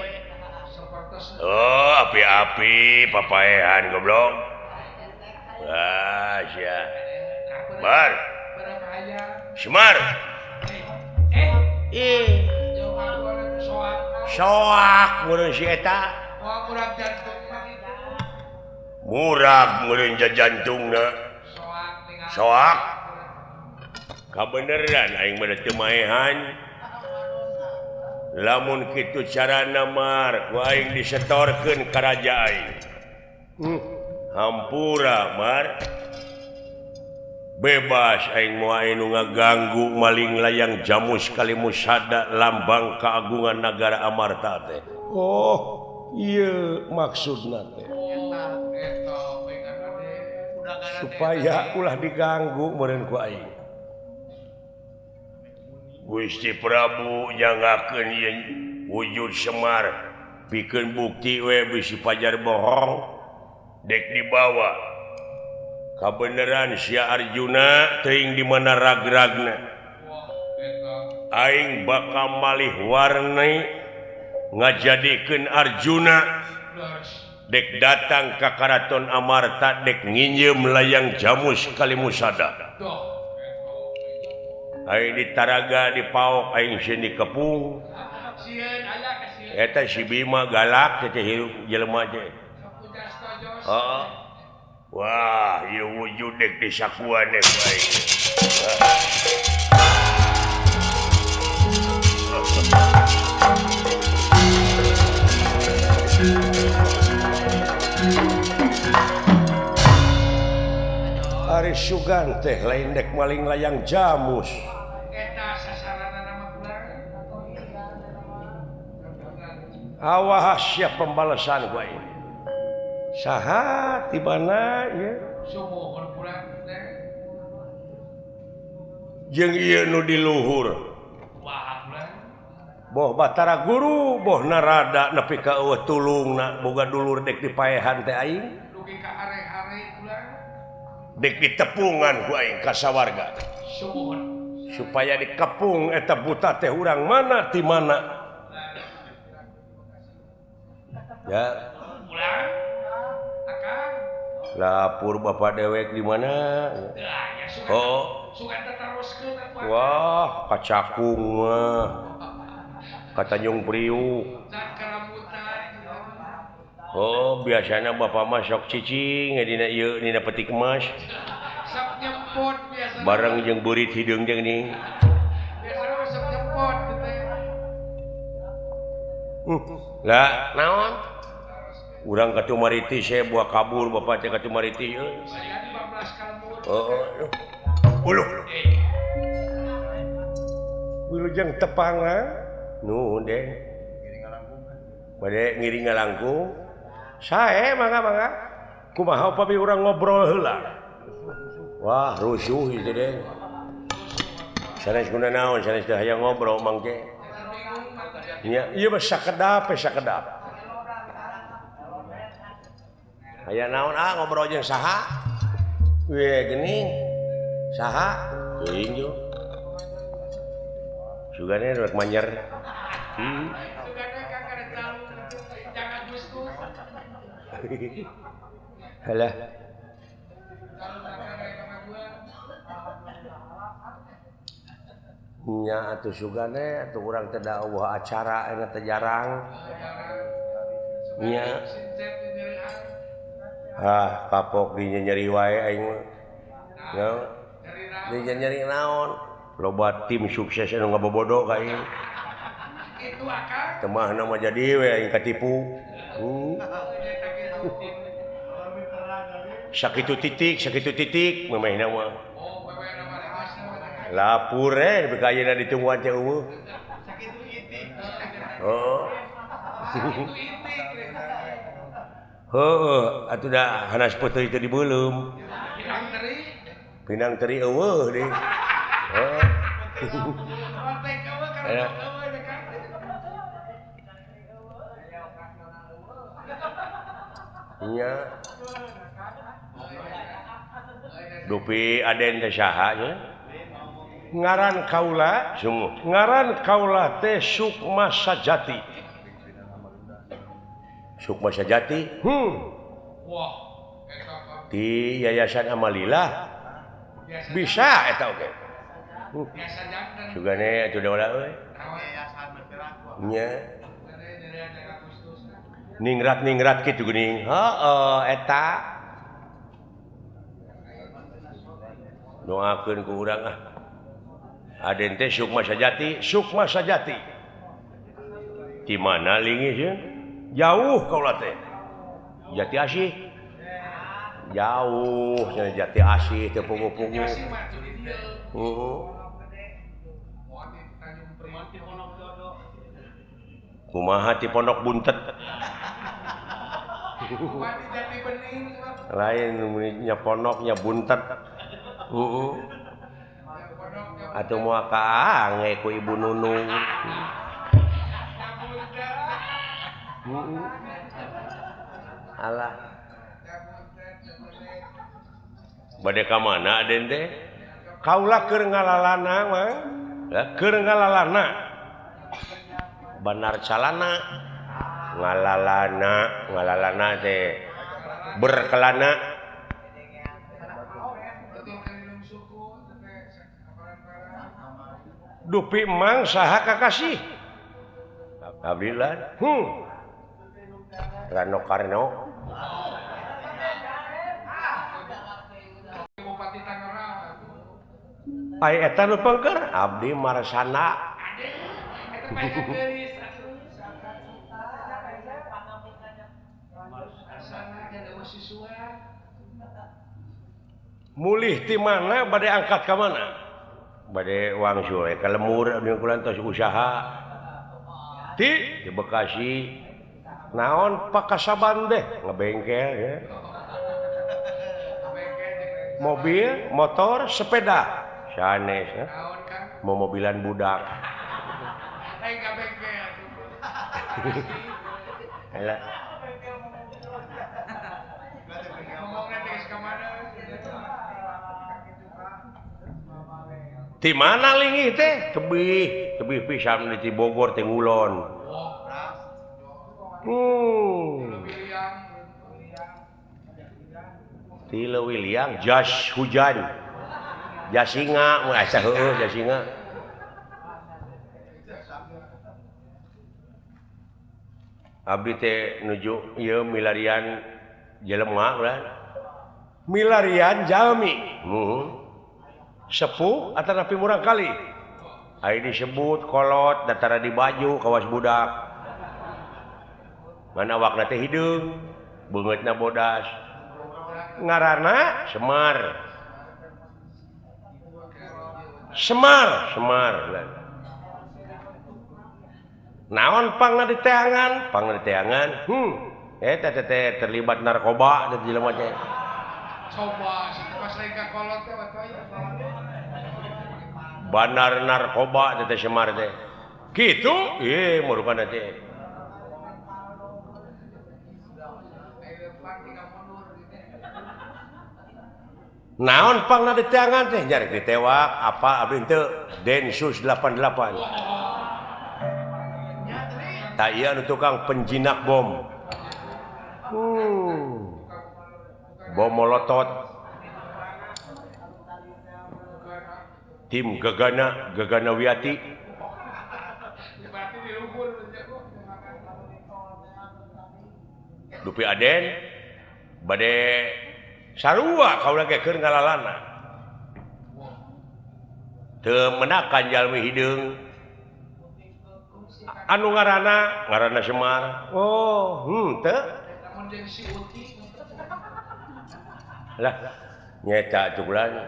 api-api papaehan goblok sia bar Semar soak meureun si eta murag meureun jantungna soak kabeneran aing mah teu maehan. Lamun kitu carana mar ku aing disetorkeun ka raja aing. Hampura mar. Bebas aing moal anu ngaganggu maling layang jamus kalimusada lambang keagungan nagara Amarta teh. Oh, ieu maksudna teh. Supaya ulah diganggu meureun ku aing. Gusti Prabu nyangakeun ieu wujud Semar pikeun bukti we bisi pajar bohong dek dibawa kabeneran sia Arjuna teuing di mana ragragna aing bakal malih warni ngajadikeun Arjuna dek datang ka karaton Amarta dek nginjeum layang jamus kalimusada Aing di Taraga di Paok aing sieun di Kepung. Sieun aya ka sieun. Eta si Bima galak teh hirup jelema teh. Sapujas tojos. Heeh. Wah, ieu wujud dek di sakuan dek aing. Ari Sugan teh lain dek maling layang jamus. Eta sasaranana mah kurang. Awah siap pembalasan gua ini. Saha tibana ya. Sumuhun kurang teh. Jeung ieu nu di luhur. Wah kurang. Boh Batara Guru, boh narada nepi ka eueuh tulungna boga dulur dek di paehan teh aing. Dugi ka are-are kurang. Dek ditepungan ku aing ka sawarga Sumuhun. supaya dikepung eta buta teh urang mana ti mana ya Kurang. Akang. lapur bapak dewek di mana Ya sugan. oh Sugan teruskeun atuh. wah kacakung mah ka Tanjung Priuk Zat kerambutan. oh biasana bapak mah sok cicing dina ieu dina peti kemas Sok nyempot biasa. bareng jeung beurit hideung jeung ning Biasana mah sok nyempot teh. lah naon urang ka Tumariti saya buah kabur bapak teh ka Tumariti euy Jadi 15 kalmur. uluh wilujeng tepanga nuhun deh bade ngiring ngalangkung sae mangga kumaha upami urang ngobrol heula wah rusuh itu deh sanes guna naon sanes teh hayang ngobrol mangke nya ieu mah sakedap aya naon ngobrol jeung saha we geuning saha teuing jo sugane rek manyer Sugana kang kada tahu. Jangan Gustus. halah Kalau kakak kayak sama gua. nya atuh sugane atuh urang teh da eueuh acara eta teh jarang nya Sinset nyerian. kapok di nyeri wae aing mah ya di nyeri naon loba tim sukses anu ngabobodo ka ieu Itu akang. temah nama jadi we aing katipu sakitu titik memehna mah Oh, wewe nama regas. lapur nepi ka ayeuna ditungguan teh eueuh oh Itu intik. heueuh atuh da hanas peuteui teh dibeulem Pinang teri. pinang teri eueuh deui oh Kontek eueuh Aya. karena eueuh dekat. nya dupi aden teh saha nya ngaran kaula sungguh ngaran kaula teh Sukma Sajati Wah, eta apa? di Yayasan Amalillah bisa eta oge Biasa jantan. sugane atuh daula euy nya ningrat kitu geuning heeh eta doakeun ku urang aden teh Sukma Sajati di mana linggih yeun jauh kaula teh Jati Asih jauh cenah Jati Asih teh pungu-pungu Biasa mah tuh di dia. kumaha ti Pondok Buntet Wadi Jati Bening. lain nya pondok nya buntet atuh moal kaange ku Ibu Nunung alah bade ka mana aden teh kaula keur ngalalana mah keur ngalalana benar calana ngalalana teh berkelana dupi emang saha kakasih abdilan Rano Karno Bupati Tangerang. ai eta nu pengker abdi Marsana Eta pengen geulis. Sana ada siswa. mulih ti mana bade angkat ka mana bade wangsul ka lemur abdi kulan tos usaha di Bekasi naon pakasaban deh ngebengkel ya mobil motor sepeda sanes ya. Naon kan? Mau mobilan budak Aing ka bengkel. Alah. Ngomongna teh geus ka mana? Di mana linggih teh? Tebih pisan di Bogor teh ngulon. Ti Leuwiliang jas hujan. Jas singa, mun asa heueuh jas singa. Abdi teh nuju ieu milarian jelema urang. Milarian jalmi. Sepuh atau napi murang kali ai disebut kolot datara di baju kawas budak mana awakna teh hideung beungeutna bodas ngaranna Semar naon pangna diteangan eta teh terlibat narkoba teh jelema teh Coba sih pas lain ka kolot teh wat bae. Bandar narkoba teh Semar teh. Kitu? Murukana teh. Naon pangna diteangan teh jarek ditewak apa abdi teu Densus 88. Ta ieu anu tukang penjinak bom. Bom molotov tim Gagana Wiati dupi Aden bade sarua kaula keur ngalalana teu menakan jalmi hideung anu ngaranna Semar teu Namun jeung si Uti lah nyeta cukulan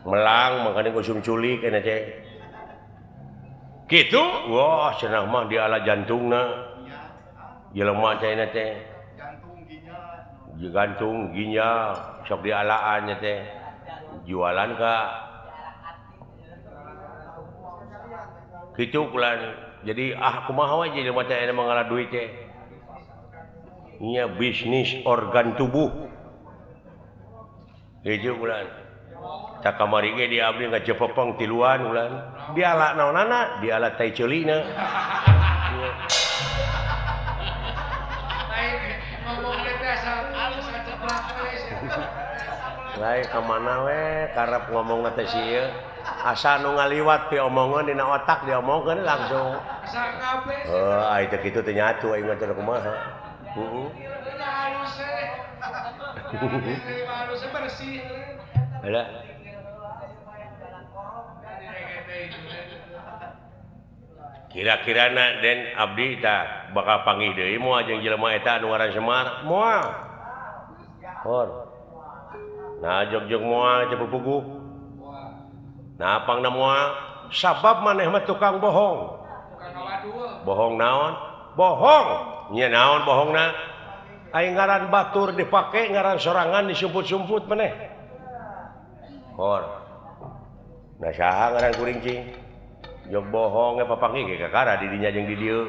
melang makanya kosum culik kena teh gitu wah senang mah di ala jantungna jelema teh teh jantung ginjal sok di alaan teh jualan ka gitu kulan jadi kumaha we jelema teh mangala duit teh nya bisnis organ tubuh hijau bulan tak kamari ge dia abdi ngajepepeng tiluan bulan dia ala naonana dia ala tai ceulina ngomong teh asal ceplak we. lain ka mana we karep ngomongna teh sieu asa nu ngaliwat pi omongan dina otak diomongkeun langsung Asal kabeh. ai teh kitu teh nyatu aing mah teu kumaha Halus halus bersih. Alah. Kira-kirana den abdi tak bakal panggih deui moal jeung jelema eta anu ngaran Semar moal. Hor. Nah jog-jog moal teh pupuguh. Nah pangna moal sabab maneh mah tukang bohong. Bohong naon? Bohong. Nya naon bohongna? Ai ngaran batur dipake ngaran sorangan disumput-sumput maneh. Hor. Nah saha ngaran kuring cing? Jog bohong papanggih ge kakara di dinya jeung di dieu.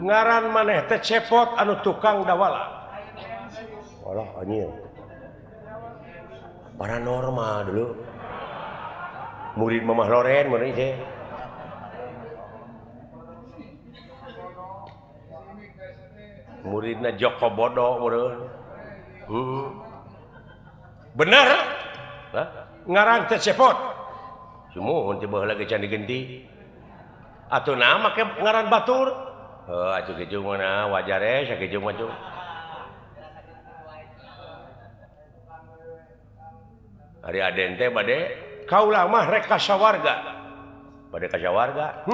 Ngaran maneh teh cepot anu tukang dawala. Walah anjing. Paranormal dulu. Murid Mamah Loren mun teh. Muridna Joko Bodo meureun. Bener. ngaran teh cepot sumuhun tiba lagi can digenti atuh nama make ngaran batur atuh kitu mana wajar sakitu mah cung ari aden teh bade kaula mah rek kasawarga bade kasawarga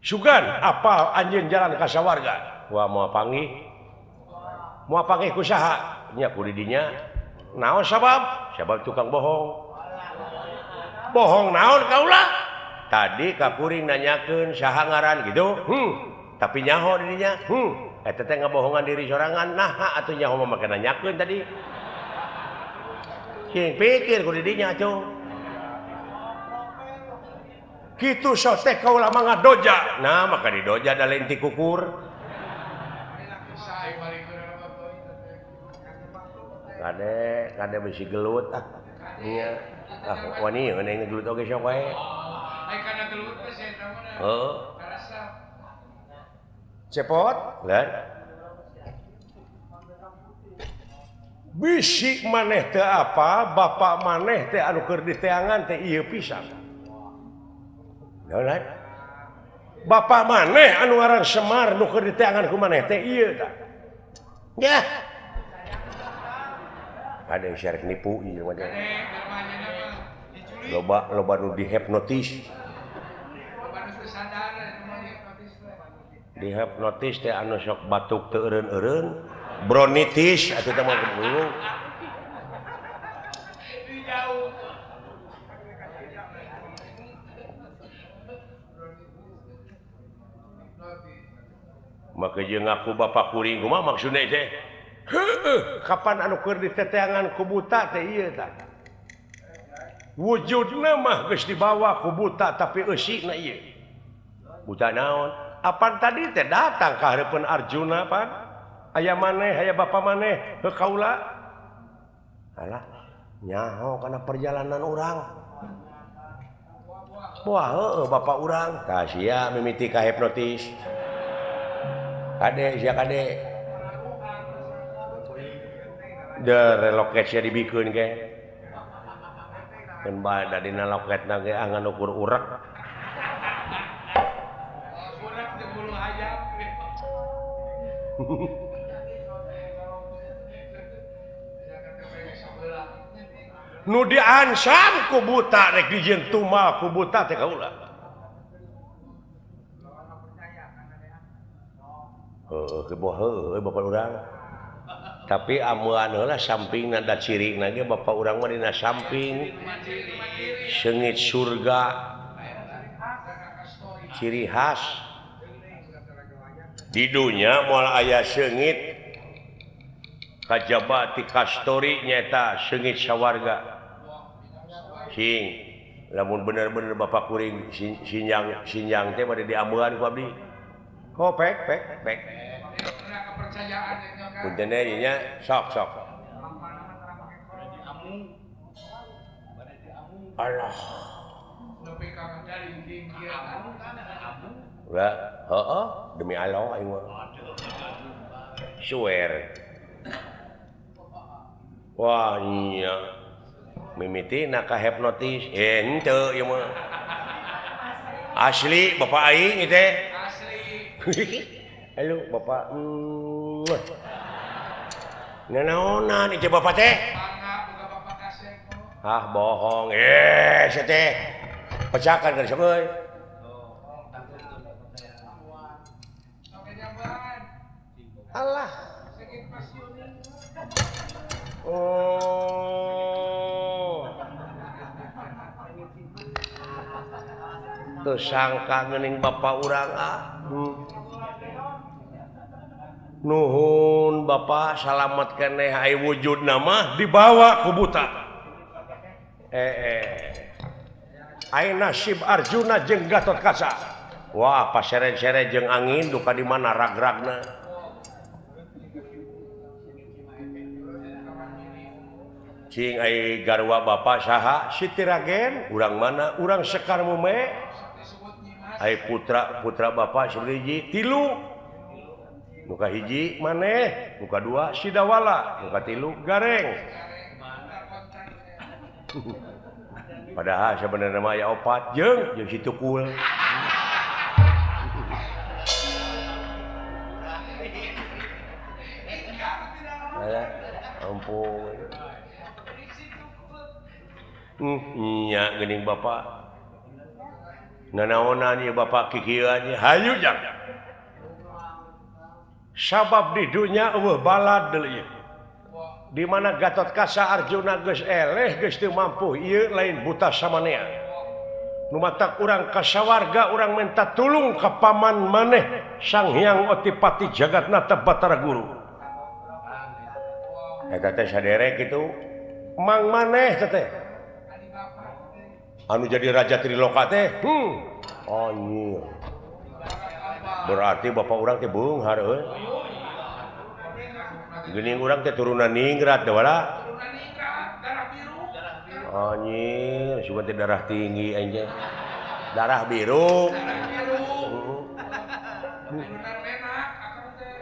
sugan apa anjeun jalan kasawarga wah moal panggih ku saha nya ku di dinya naon sabab tukang bohong naon kaula tadi ka kuring nanyakeun saha ngaran gitu tapi nyaho di dinya eta teh ngabohongan diri sorangan nah atuh nyaho mah make nanyakeun tadi sing pikir ku di dinya cung kitu sote kaula mah ngadoja nah maka didoja da lain ti kukur kade besi gelut iya wani ngeun gelut oge sok wae ai kana gelut teh saya mah cepot lan bisi maneh teh apa bapak maneh teh anu keur diteangan teh ieu pisan naon bapak maneh anu ngaran Semar nu keur diteangan ku maneh teh ieu tah ya ada yang syarek nipu ieu mah loba nu dihipnotis dihipnotis teh anu sok batuk teu eureun-eureun bronitis atuh teh mah kudu maka jeung aku bapak kuring kumaha maksudna teh kapan anu keur diteteangan ku buta teh ieu tah wujudna mah geus dibawa ku buta tapi eusina ieu buta naon apan tadi teh datang ka hareupeun Arjuna pan aya maneh aya bapa maneh heuh kaula alah nyaho kana perjalanan urang wah heueuh bapak urang tah sia mimiti ka hipnotis kade sia kade de reloketnya dibikeun ge mun bada dina loketna ge angan ukur urek urek teh bulu hayam nu diansam ku buta rek dijieun tumal ku buta teh kaula heueuh bapak urang tapi amuan heula sampingna da cirina ge bapak urang mah dina samping seungit surga ciri khas di dunya moal aya seungit kajaba ti kastori nyaeta seungit sawarga sing lamun bener-bener bapak kuring sinjang teh bade diambeun ku abdi pek punten ieu nya sok Allah lah heeh demi Allah aing mah swear wah iya mimitina ka hipnotis henteu ieu mah asli bapak aing teh asli halo bapak nanaonan ieu bapak teh bohong sia teh pecahkan geus euy Allah oh teu sangka geuning bapak urang nuhun bapak salamet keneh aya wujudna mah dibawa ku buta aya nasib Arjuna jeung Gatotkaca wah pasere-sere jeung angin duka di mana rag-ragna cing ai garwa bapak saha Siti Ragen urang mana urang Sekar Mume ai putra bapak sabaraha tilu nuka hiji maneh nuka dua Sidawala nuka tilu Gareng Padahal sebenarnya mah aya opat jeung si tukul. Ampun. Nya geuning Bapak. Nanaonan ieu Bapak kikieuan hayu jang. Sabab di dunya eueuh balad deui ieu. Di mana Gatot Kaca Arjuna geus eleh geus teu mampu ieu lain buta samanea. Nu matak urang kasawarga urang minta tulung ka paman maneh Sang Hyang Otipati Jagatnata Batara Guru. Eta teh saderek kitu mang maneh teh. Anu jadi raja Triloka teh. Anjir. Berarti bapak urang teh beunghar euy. Geuning urang teh turunan ningrat da wala. Turunan ningrat, darah biru. Anjir, sugan teh darah tinggi anjing. Darah biru. Darah biru. Turunan menak, akang teh.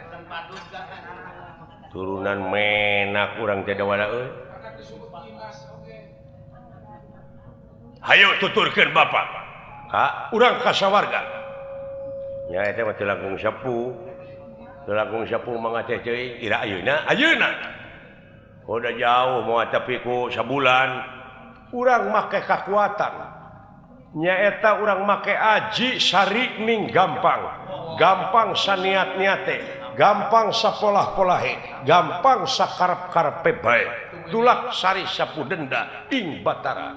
Turunan menak urang teh da wala euy. Anak disebut Dimas oge. Hayu tuturkeun Bapak. Ka urang kasawarga. Nya eta mah teu langkung sapu. Teu langkung sapu mangga teh ceuing ira ayeuna. Udah jauh moal tapi ku sabulan urang make kakuatan. Nya eta urang make aji sari ning gampang. Gampang saniat-niat teh, gampang sapolah-polahe, gampang sakarep-karepe bae. Dulak sari sapu denda ing Batara.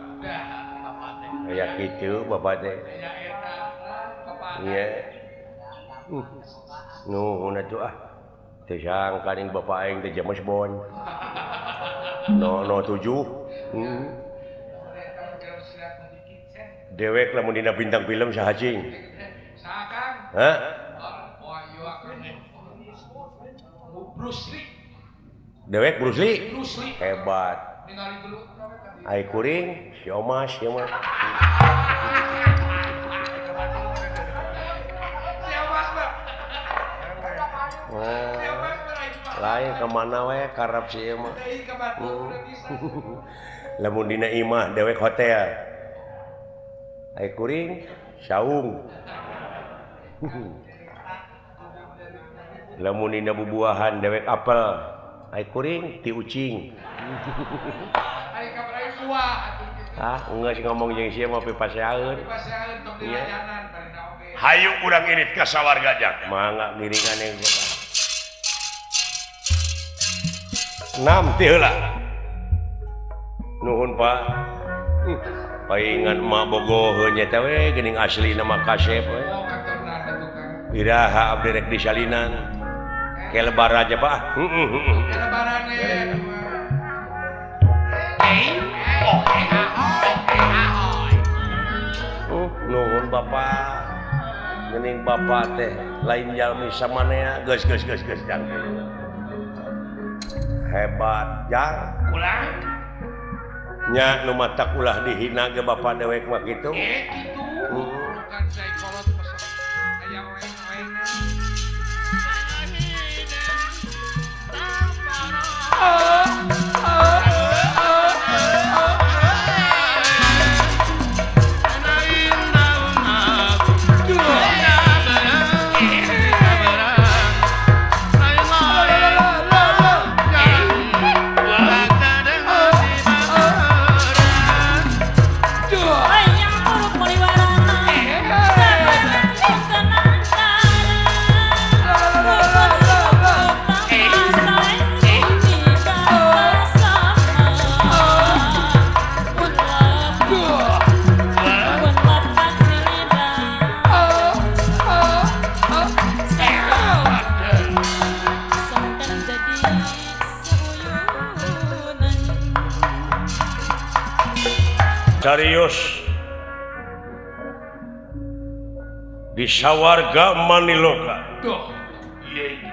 Aya kitu Bapak teh. Iya. Nuhun atuh ah. Teu sangka ning Bapak aing teh James Bond. No 7. Dewek lamun dina bintang film sahajing. Saha Kang? Hah? Oh iya Kang. Bruce Lee. Dewek Bruce Lee. Bruce Lee. Hebat. Ningali dulu. Ai kuring, si Omas ieu mah. Lain kemana we karep si ieu mah. Lamun dina imah dewek hotel. Ai kuring saung. Lamun dina bubuahan dewek apel. Ai kuring ti ucing. Ai kabar buah atuh. Geus ngomong jeung sia mah pipaseaeun. Paseaeun tong dilayanan barina oge. Hayu urang irit ka sawarga jak. Mangga giringan yang Bapak. Nam ti heula. Nuhun Pak. Paingan emak bogoheun nya teh we geuning aslina mah kasep we. Oh katurunan atuh Kang. Iraha abdi rek di salinan. Ke lebaran aja Pak. Lebaran ye. Nuhun Bapak. Geuning Bapak teh lain jalmi samanea geus jangkeun. Hebat jar. Ulah. Nya nu matak ulah dihina ge Bapak dewek mah kitu. Kitu. Bukan saya kolot pasal aya oeng-oengan. Carios di sawarga Maniloka. Tuh. Iya iki.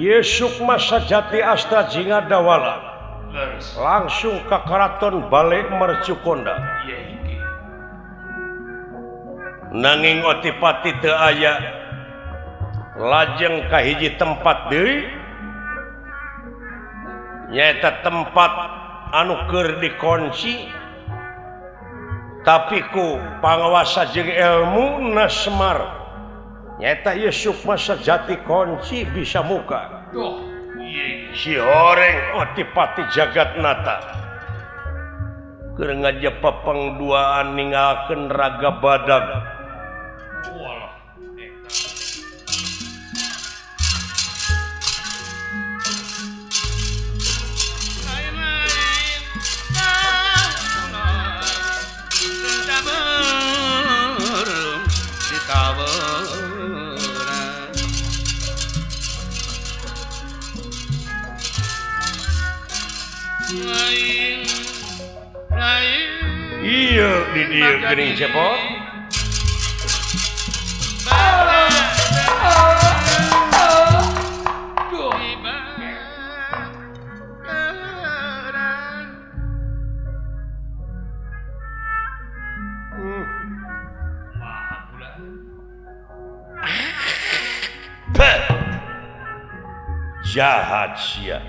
Ieu sukma sajati asta jinga dawala. Leres. Langsung ka karaton bale Mercukonda. Iya iki. Nanging Otipati teu aya. Lajeng ka hiji tempat deui. Nyaeta tempat anu keur dikunci tapi ku pangawasa jeung ilmu Semar nyata ieu sukma sejati kunci bisa muka Duh, si horeng otipati jagatnata keur ngajepa pengduaan ninggalkeun raga badag walah. Lain-lain tahunan Rentaberem di taberan Lain iya di dieu geuning cepot Duh, mahal pula. jahat sia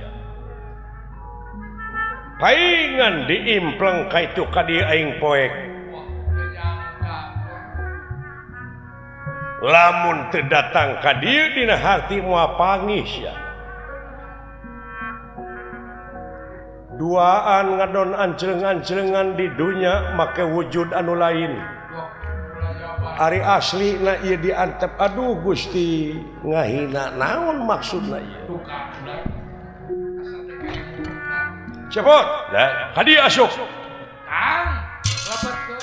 paingan diimpleng ka itu ka dieu aing poek Wah, menyangka. lamun teu datang ka dieu dina hati moal pangis ya duaan ngadon anceleng-ancelengan di dunya make wujud anu lain Duh, ulah jawaban. ari asli na ieu diantep aduh Gusti ngahina naon maksudna ieu Tukang ulah. Asal teh kayak gitu. cepot da ka dieu asup Kang, lapar ke.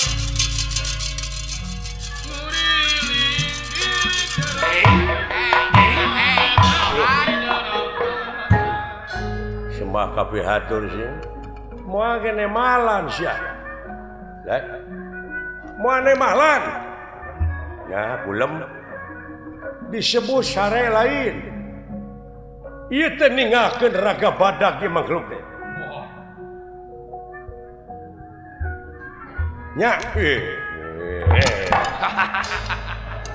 sembah ka pihatur sia moal kene malan sia da moal ne malan ya kulem disebut sare lain ieu teh ninggalkeun raga badag ge makhluk teh Wah, nya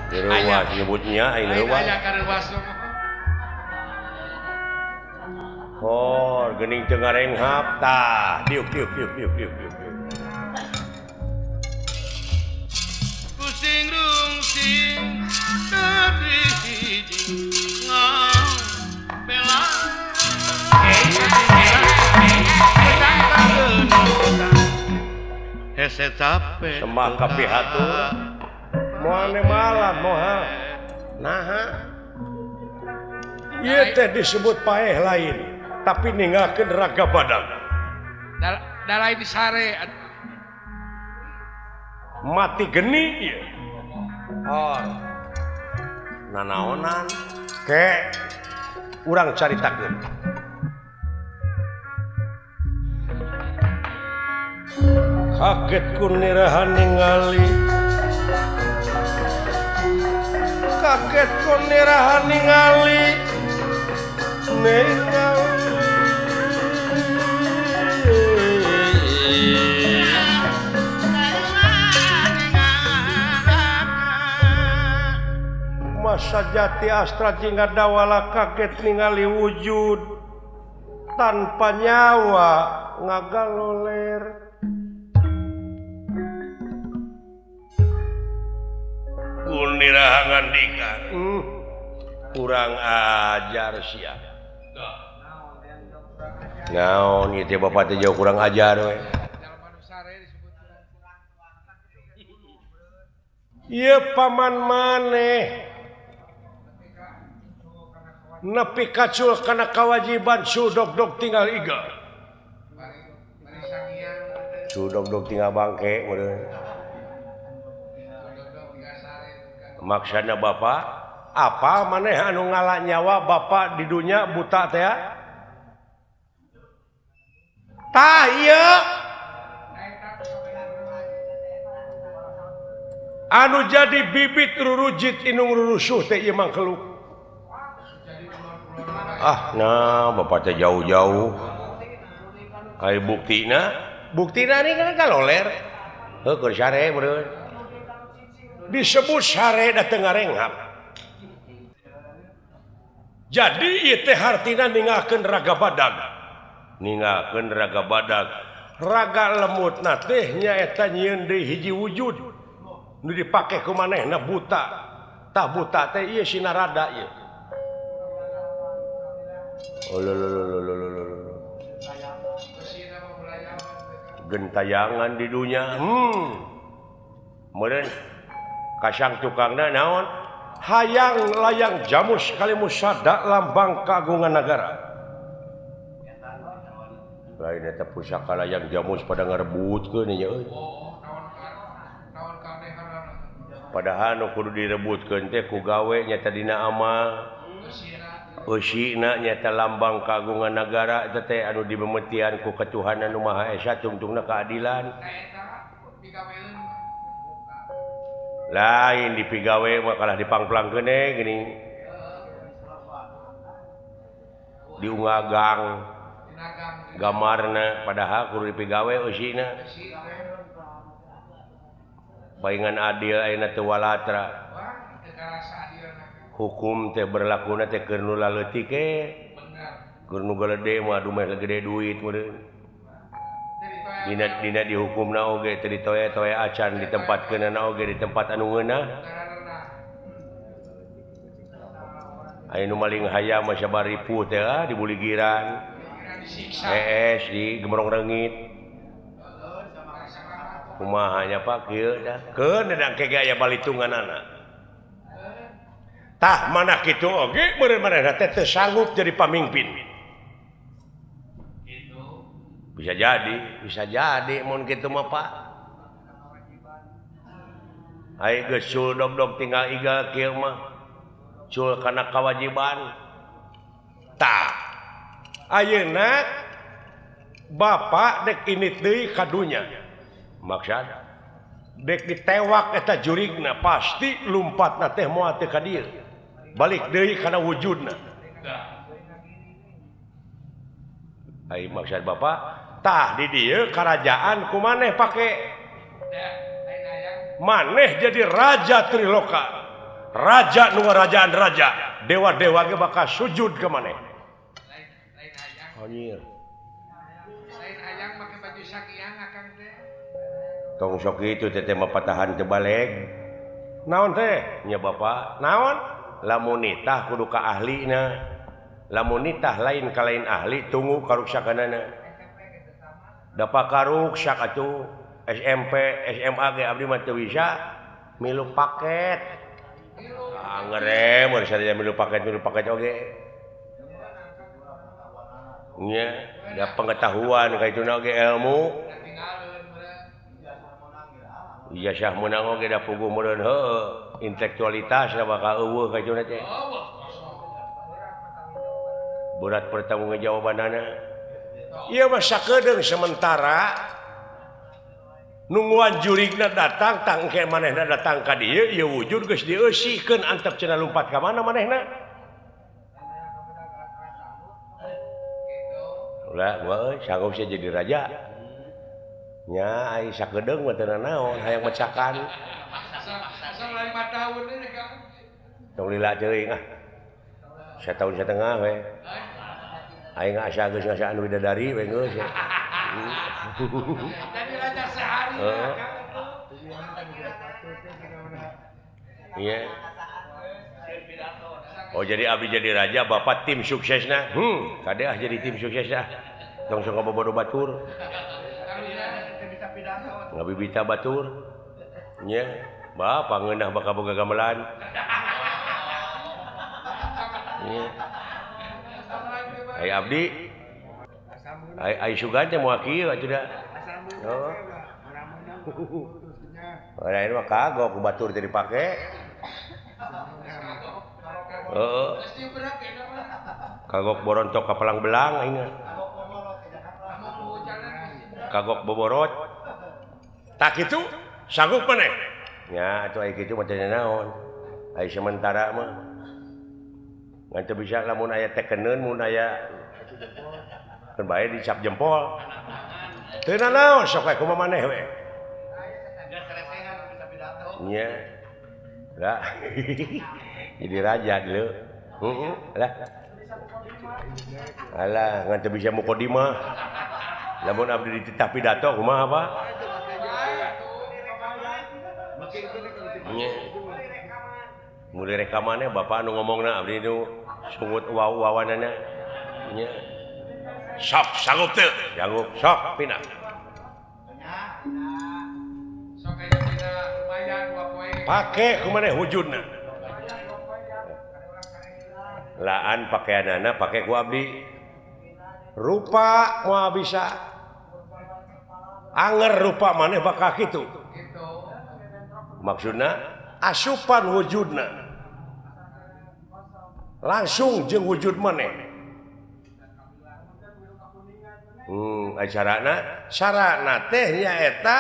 Diruas nyebutnya aing lain ruas. aya kareuwas mah. Oh, geuning teu ngarenghap tah. Diuk. Pusing rungsing tapi hiji ngambela hese capek Sembah ka pihatur. Moal ne malan moha. Naha. Ieu teh disebut paeh lain, tapi ninggalkeun raga badag. Da lain di sare. Mati geni ieu. Oh. Nanaonan ke urang caritakeun. Kaget ku nirahan ningali. Kaget ku nirahan ningali. Masa jati astra jingga dawala kaget ningali wujud tanpa nyawa ngagaloler kunirahangan dikan kurang ajar sia naon ieu teh bapak teh jauh kurang ajar we Jalma sare disebut. ieu paman maneh nepi kacul kana kawajiban sudog-dog tinggal iga Bari sangiang. sudog-dog tinggal bangke meureun maksudna bapak apa maneh anu ngalah nyawa bapak di dunia buta teh tah ieu anu jadi bibit rurujit inung rurusuh teh ieu mangkeluk nah bapak teh jauh-jauh kai buktina ni kan kaloler heuh sare meureun disebut sare da teu ngarenghap jadi ieu teh hartina ninggalkeun raga badag ninggalkeun raga badag raga lemut na teh nyaeta nyieun deui hiji wujud nu dipake ku manehna buta tah buta teh ieu sinarada ieu gentayangan di dunia meureun kasang tukangna naon hayang layang jamus kalimus sada lambang kagungan negara lain eta pusaka layang jamus pada ngarebutkeun nya euy padahal nu kudu direbutkeun teh ku gawe nya dina amal eusina nyata lambang kagungan negara eta teh anu dimemetian ku Katuhanan Nu Maha Esa tungtungna keadilan lain dipigawe mah kalah dipangplangkeun geuning diungagang gamarna padahal kudu dipigawe eusina paingan adil ayeuna teu walatra hukum teh berlakuna teh keur nu laleutik keur nu gede mah adu meh gede duit meureun dina dihukumna oge teu ditoe-toe acan ditempatkeunana oge di tempat anu ngeunah aya nu maling hayam mah sabari ripuh teh di buligiran di Gembrong Reungit kumaha nya Pak kieu dah keun dedang kege aya balitunganana tah mana kitu oge meureun manehna teh teu sanggup jadi pamimpin bisa jadi mun kitu mah Pak ai geus cul dog tinggal igal kieu mah cul kana kewajiban tah ayeuna Bapak dek ini deui ka dunya maksud dek ditewak eta jurigna pasti lumpatna teh moal teu ka dieu balik deui kana wujudna ai maksud Bapak tah di dieu kerajaan ku maneh pake maneh jadi raja Triloka raja nu ngarajaan raja dewa-dewa ge bakal sujud ke maneh anjir lain hayang make baju sakiang akang teh tong sok kitu teh mah patahan teu baleg naon teh nya Bapak naon lamun nitah kudu ka ahlina lamun nitah lain ka lain ahli tunggu karuksakanana da pakaruksak atuh SMP SMA ge abdi mah teu bisa milu paket ngere mun sadaya milu paket oge nya da pengetahuan ka ituna oge ilmu ijazah meunang oge da puguh meureun heueuh intelektualitas da bakal eueuh ka ituna teh berat pertanggungjawabanana ieu mah sakedeung sementara nungguan jurigna datang tangke manehna datang ka dieu ieu wujud geus dieusikeun antep cenah lumpat ka mana manehna ulah gua euy sanggup sia jadi raja nya ai sakedeung mah teu naon hayang mecakan asa lain 5 tahun ini Kang tong lila ceuing setahun setengah we aing asa geus ngasaan widadari we geus jadi raja sehari iya oh jadi abdi jadi raja Bapak tim suksesna kadeh jadi tim suksesna tong sok bobodo batur ngabibita batur nya Bapak ngeunah bakal boga gamelan nya ai abdi ai sugan teh moal kieu atuh da oh lain mah kagok batur teh dipake heeh kagok borontok ka palang belang aing kagok boborot tak kitu sanggup maneh nya atuh ai kitu mah teh naon ai sementara mah ngan teu bisa lamun aya tekeneun mun aya kan bae dicap jempol teu naon sok we kumaha maneh we nya lah jadi raja dulu lah Alah ngan teu bisa mukodimah. Lamun abdi dititah pidato kumaha Pak? Nya. Mulai rekamannya Bapak anu ngomongna abdi nu sungut wawanana. Nya. Sok sanggup teu? Sanggup. Sok pindah. Sok aya dina lumayan 2 poe. Pake kumaneh wujudna. Laan pakaianana pake ku abdi. Rupa moal bisa. Anger rupa maneh bakal kitu. Gitu. Maksudna asupan wujudna. Langsung jeung wujud maneh. Carana teh nyaeta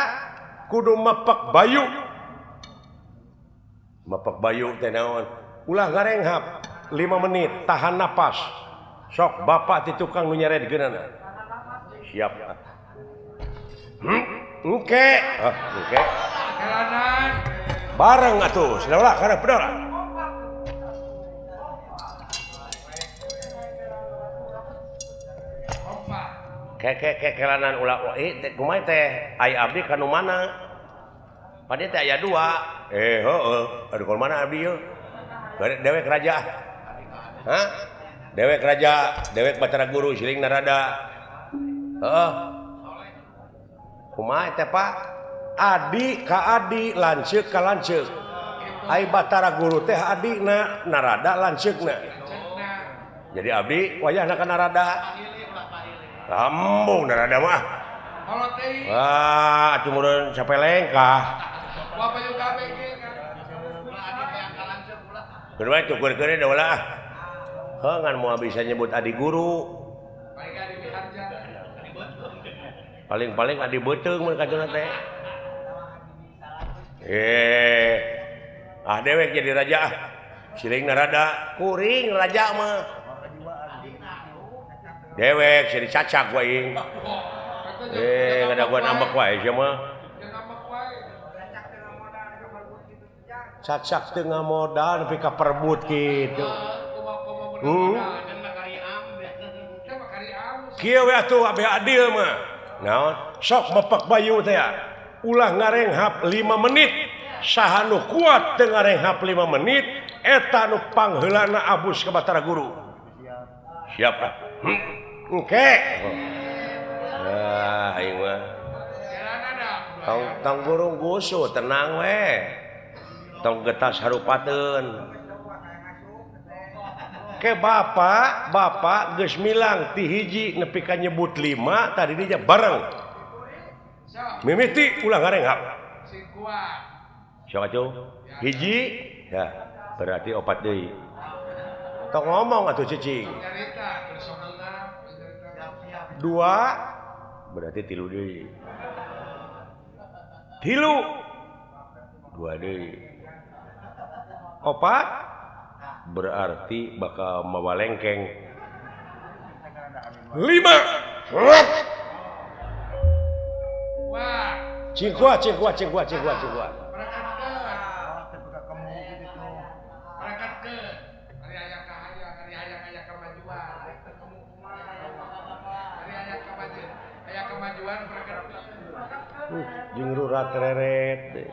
kudu mepek bayu. Mepek bayu teh naon? Ulah ngarenghap 5 menit tahan napas. Sok bapak ti tukang nu nyaredkeunana. Siap. Oke. Oke. Kelanan. Bareng atuh, saudara karep pedora. Kompak. Kelanan ulah kumaha teh aya abdi ka nu mana? Pade teh aya 2. Heueuh, adu ka mana abdi yeuh? Dewek raja. Hah? Dewek raja, dewek Batara Guru siling narada. Heeh. Kumaha teh Pak? Adi ka adi, lanceuk ka lanceuk. Ai Batara Guru teh adina, narada lanceukna. Jadi abdi wayahna ka narada. Lambung narada mah. Kalau teh Wah, atuh meureun sapeleng kah? Bapak yuk kabeh ge kan. Kedua itu keur-keur da ulah. Heuh ngan moal bisa nyebut adi guru. Paling adi miharja. Paling-paling adi beuteung mun kaduna teh. Dewek jadi raja. Siling narada, kuring raja mah. Dewek jadi cacak wae. Ngadaguan ambek wae sia mah. Cacak teu ngamodal nepi ka perbut kitu. Kieu we atuh abeh adil mah. Naon? Sok mepek bayu teh. Ulah ngarenghap 5 menit. Saha nu kuat teu ngarenghap 5 menit eta nu pangheulana abus ka Batara Guru. Siap lah. Oke. Aing mah. Tong burung gusu tenang we. Tong getas harupateun. Ke bapak geus milang ti hiji nepi ka nyebut 5 tadi dinya bareng. Mimiti ulah ngarenghap. Sing kuat. Sok atuh. Hiji ya berarti 4 deui. Tong ngomong atuh cicing. Nyarita bersokna. 2 berarti 3 deui. 3 2 deui. 4 berarti bakal mawalengkeng 5. Wah. Cingkuat. Berangkat ke. Hari aya kemajuan. Aya kemajuan berangkat ke. Jeung rurat reret.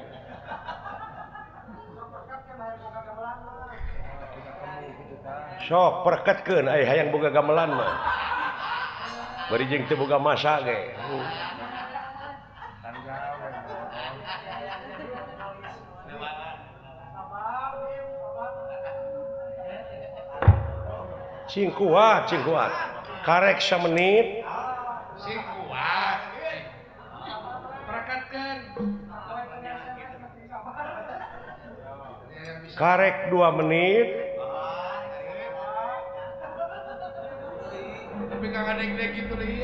Sok perketkeun aya hayang boga gamelan mah. Bari jeung teu boga masa ge. Cingkuat. Karek 1 menit. Sing kuat. Berakatkeun. Karek 2 menit. Tapi kang adek-adek gitu deh.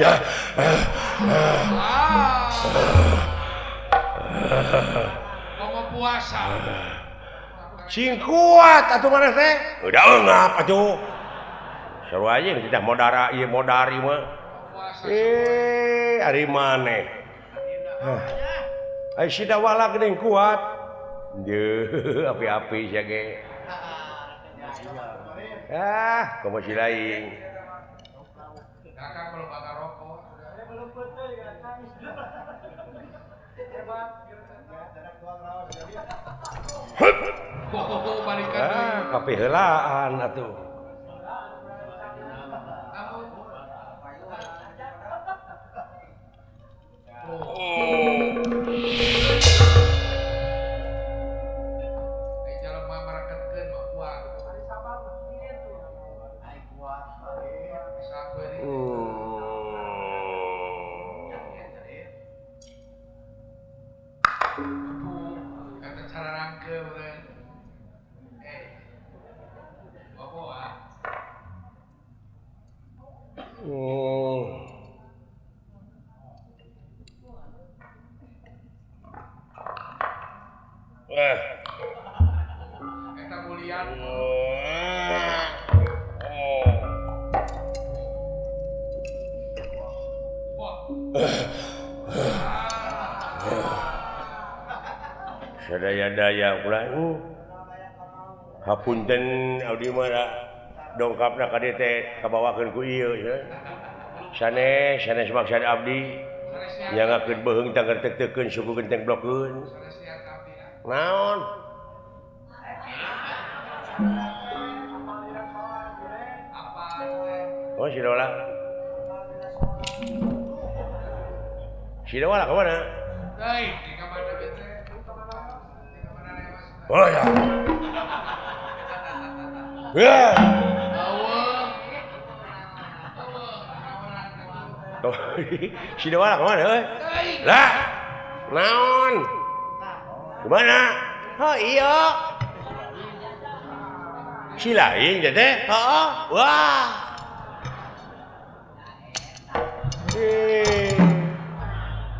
Ya. Mau puasa. Cingkuat atuh maneh teh. Udah eungap atuh. Saru aja kita modara ieu modari mah. Ari maneh. Ai sida wala geuning kuat. Deuh api-api sia ge. kamu si lain. Kakak kalau bakar rokok. Balikan deui. Kape heulaan atuh. Eta mulian. Sadaya-daya ulah hapunten abdi mah dongkapna ka dieu teh kabawakeun ku ieu ya. Sanes maksud abdi nyangakeun beuheung tangger teu-teukeun suku genteng blokeun. Naon? Oh, si Dola. Si Dola kemana? Hei, di kamar bete. Oh ya. Ya. Si Dola kemana? Lah. Naon? Gimana? Oh iya. Si lain jadi? Oh, wah.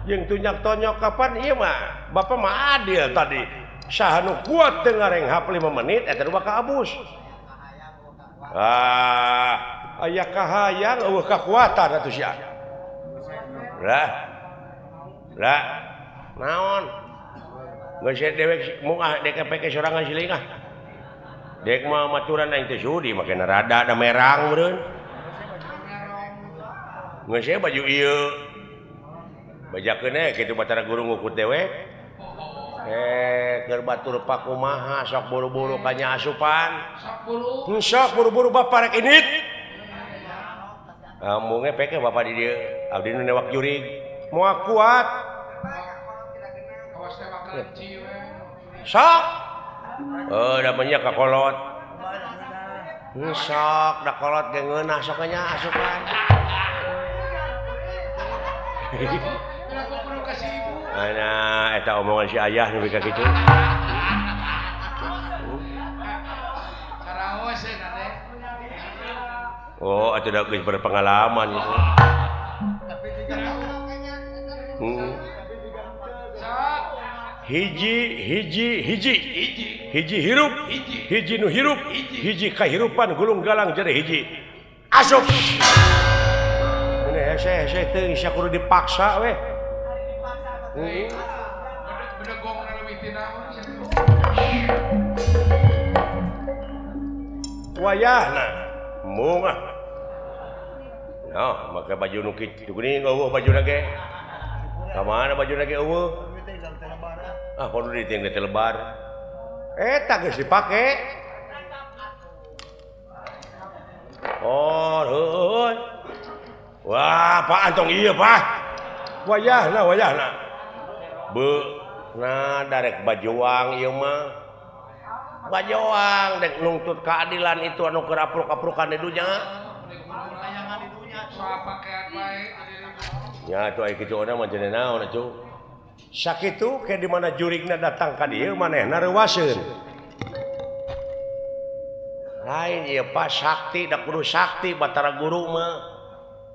Yang tunyak tonyok kapan iya mah? Bapak mah adil tadi. Sahanu kuat dengareng hap 5 menit eta dua ka abus. Aya kahayang eueuh kakuatan atuh sia. Lah. Naon? Geus dewek moal dek pake sorangan siling ah. Dek mah maturan aing teh sudi make rada da merang meureun. Geus baju ieu. Bajakeun kitu batara guru ngukut dewek. Keur batur pakumaha sok buru-buru ka nya asupan. Sok buru-buru bapak rek init. Amunge peke bapak di dieu abdi nu newak jurig. Moal kuat. Sok. Da banyak kakolot. Sok da kolot ge ngeunah sok nya asupan. Ana eta omongan si ayah nu ka kitu. Karaos eta teh. Oh, atuh da geus berpengalaman itu. Hiji hirup, hiji nu hirup, hiji kahirupan gulung galang jadi hiji asup. Ini hese teu sia kudu dipaksa we. Bedegong na leuwih ti naon sia. Wayahna mungah. Nah, make baju nu kitu geuning eueuh bajuna ge. Ka mana bajuna ge eueuh? Kudu diting teh lebar. Eta geus dipake. Oh, heuh. Wah, Pak antong ieu, Pak. Wayahna. Nah, darek bajuang ieu mah. Bajuang dek nuntut keadilan itu anu keur apruk-aprukan di dunya. Soal pakaian bae. Ya, atuh aya kitu ona mah jeneng naon atuh. Sakitu ke di mana jurigna datang ka dieu manehna reuwaseun. Lain ieu Pak sakti da kudu sakti batara guru mah.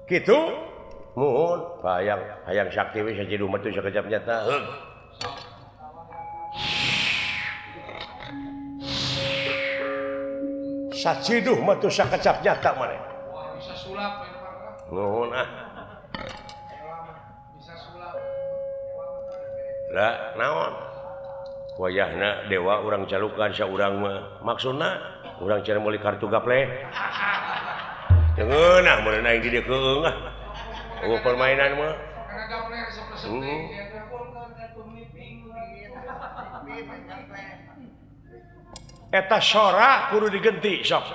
Kitu? Muhun, hayang sakti we sajidu mah teu sakejap nyata. Heug. Sajiduh mah teu sakejap nyata maneh. Wah, bisa sulap ya, Pak. Nuhun ah. Bisa sulap. Lah, naon? wayahna dewa urang calukan saurang mah maksudna urang cara meuli kartu gaple teunah mun aing di dieu keung ah permainan mah karena gaple resep-resep eta sora kudu digenti sok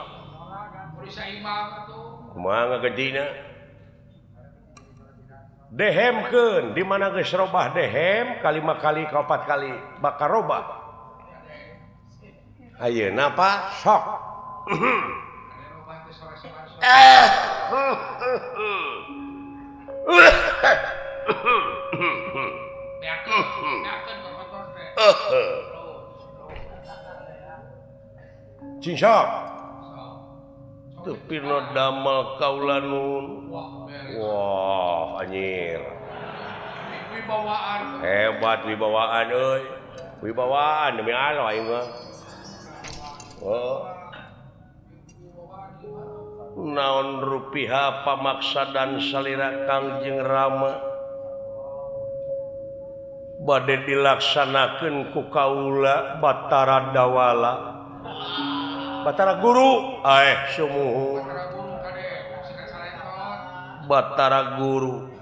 kudu saimbang atuh kumaha ngagentina dehemkeun di mana geus robah dehem kali 5 kali ka 4 kali bakal robah ayeuna apa sok cing sok tapi no damel kaulanun wah anjir wibawaan hebat wibawaan euy wibawaan demi Allah aing mah naon rupiah pamaksa dan salira Kangjeng Rama bade dilaksanakeun ku kaula Batara Dawala Batara Guru sumuhun Batara Guru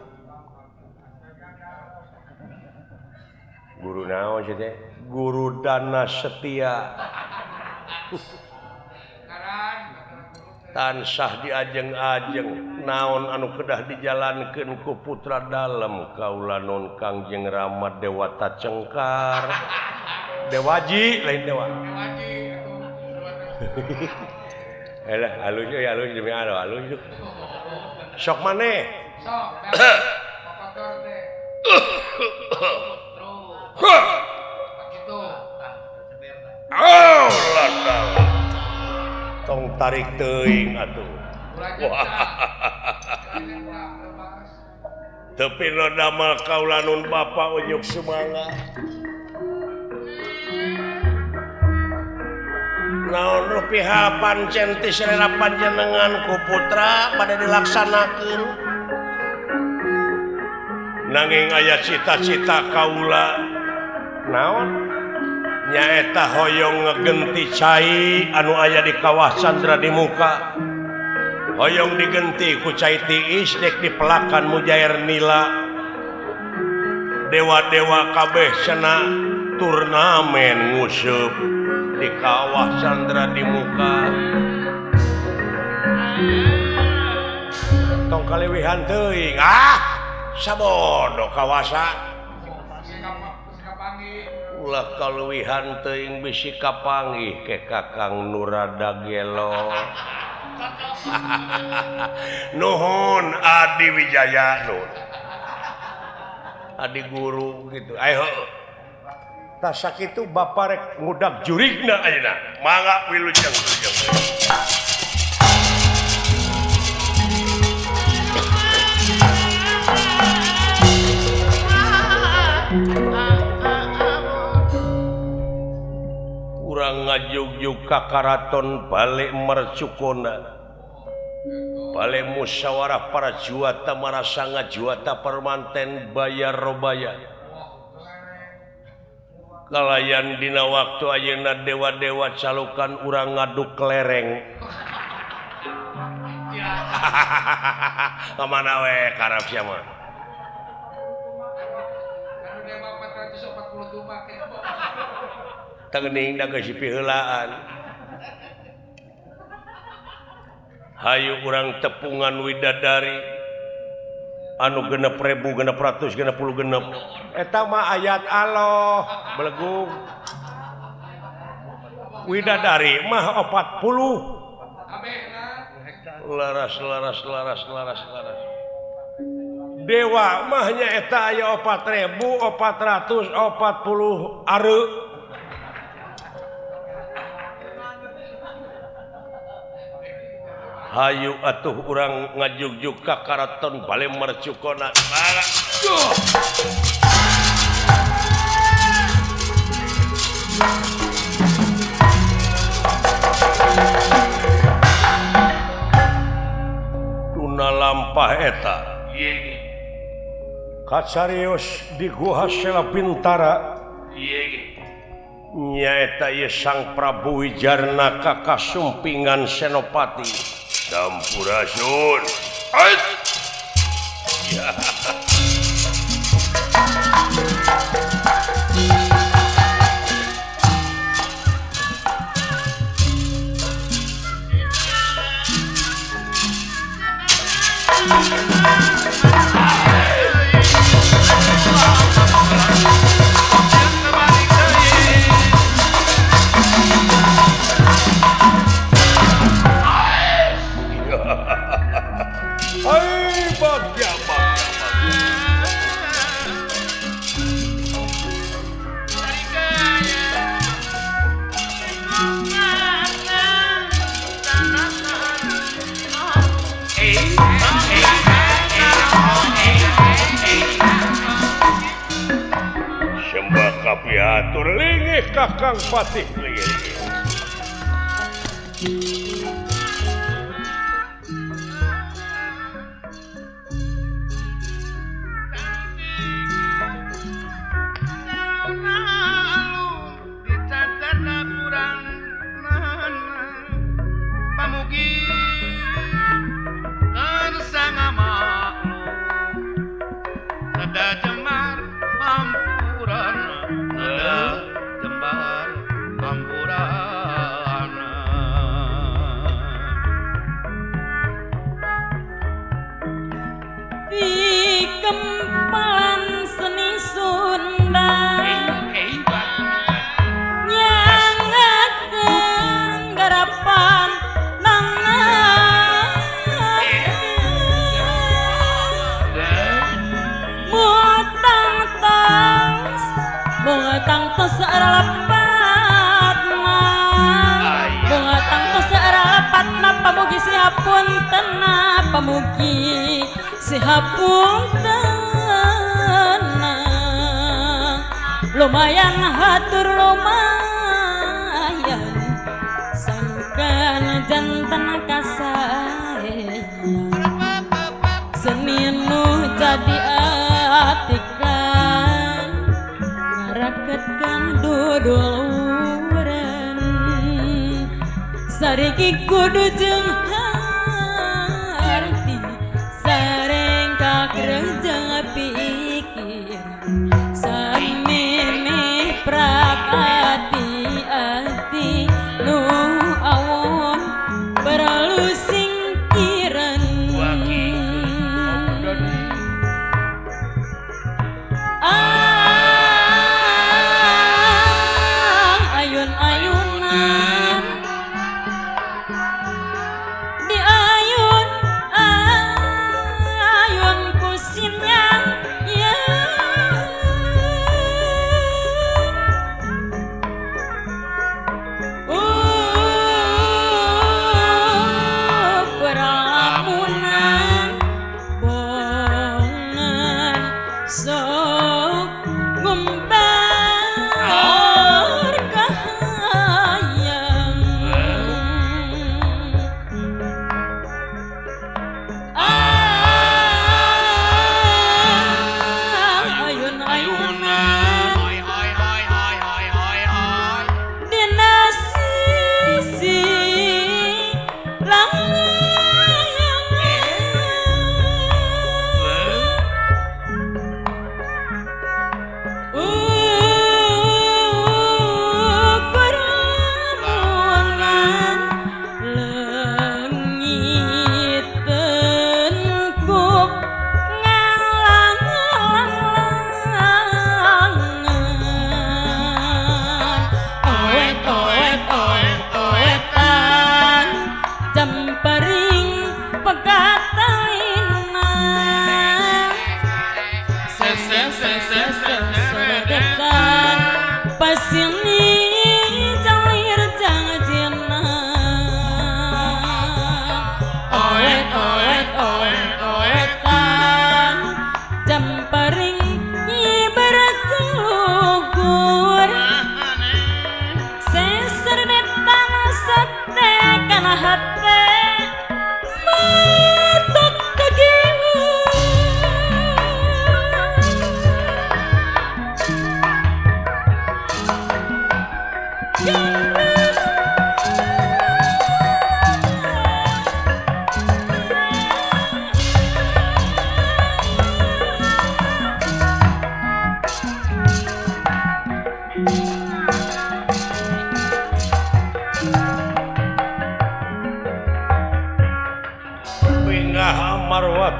guru naon sih teh guru dana setia tansah diajeng-ajeng naon anu kedah dijalankeun ku putra dalem kaula nun Kangjeng Rama Dewata Cengkar Dewaji lain dewa elah halus euy halus demi Allah halus sok maneh sok papator teh begitu oh ladang tong tarik teuing atuh tapi no damel kaula nun bapa unyuk semangat naon rupiah pancen ti selera panjenengan ku putra pada dilaksanakeun nanging aya cita-cita kaula naon nyaeta hoyong ngegenti cai anu aya di kawah Candra di muka hoyong digenti ku cai tiis dek dipelakan Mujair Nila dewa-dewa kabeh cenah turnamen nguseup di kawah Candra di muka tong kalewihan teuing sabodo kawasa ulah kaluwihan teuing bisi kapanggih ke Kakang Nurada Gelo nuhun Adi Wijaya nuhun Adi Guru gitu ayo tah sakitu bapa rek ngudag jurigna ayeuna mangga wilujeng urang ngajugjug ka karaton bale mercukona bale musyawarah para juata marasa ngajuata permanten bayar robaya kalayan dina waktu ayeuna dewa-dewa calukan urang ngaduk lereng kemana we karap sia mah anu dewa 440 domba ke teuing da geus piheulaan hayu urang tepungan widadari anu 6.000 600 660 eta mah ayat Allah belegung widadari mah 40 laras dewa mahnya eta aya 4.440 are hayu atuh urang ngajugjug ka karaton bale mercukona tuna lampah eta kacarios di Guha Sela Bintara nyaeta ieu Sang Prabu Wijarna kakak sumpingan Senopati Sampurasun. Ait. Ya. Hai bagja. Sembah kapiatur lingih Kakang Patih Lingih. Pamugi sihapun tenang lumayan hatur lumayan sangkan jantan kasayang seninu jadi atikan ngaraketkan duduluran sariki kudu jeung kerja pikir samene prakati ati nu awon perlu singkiran ayun-ayunan di ayun kusinyang ya peramunan bongan sok gumbar kahayang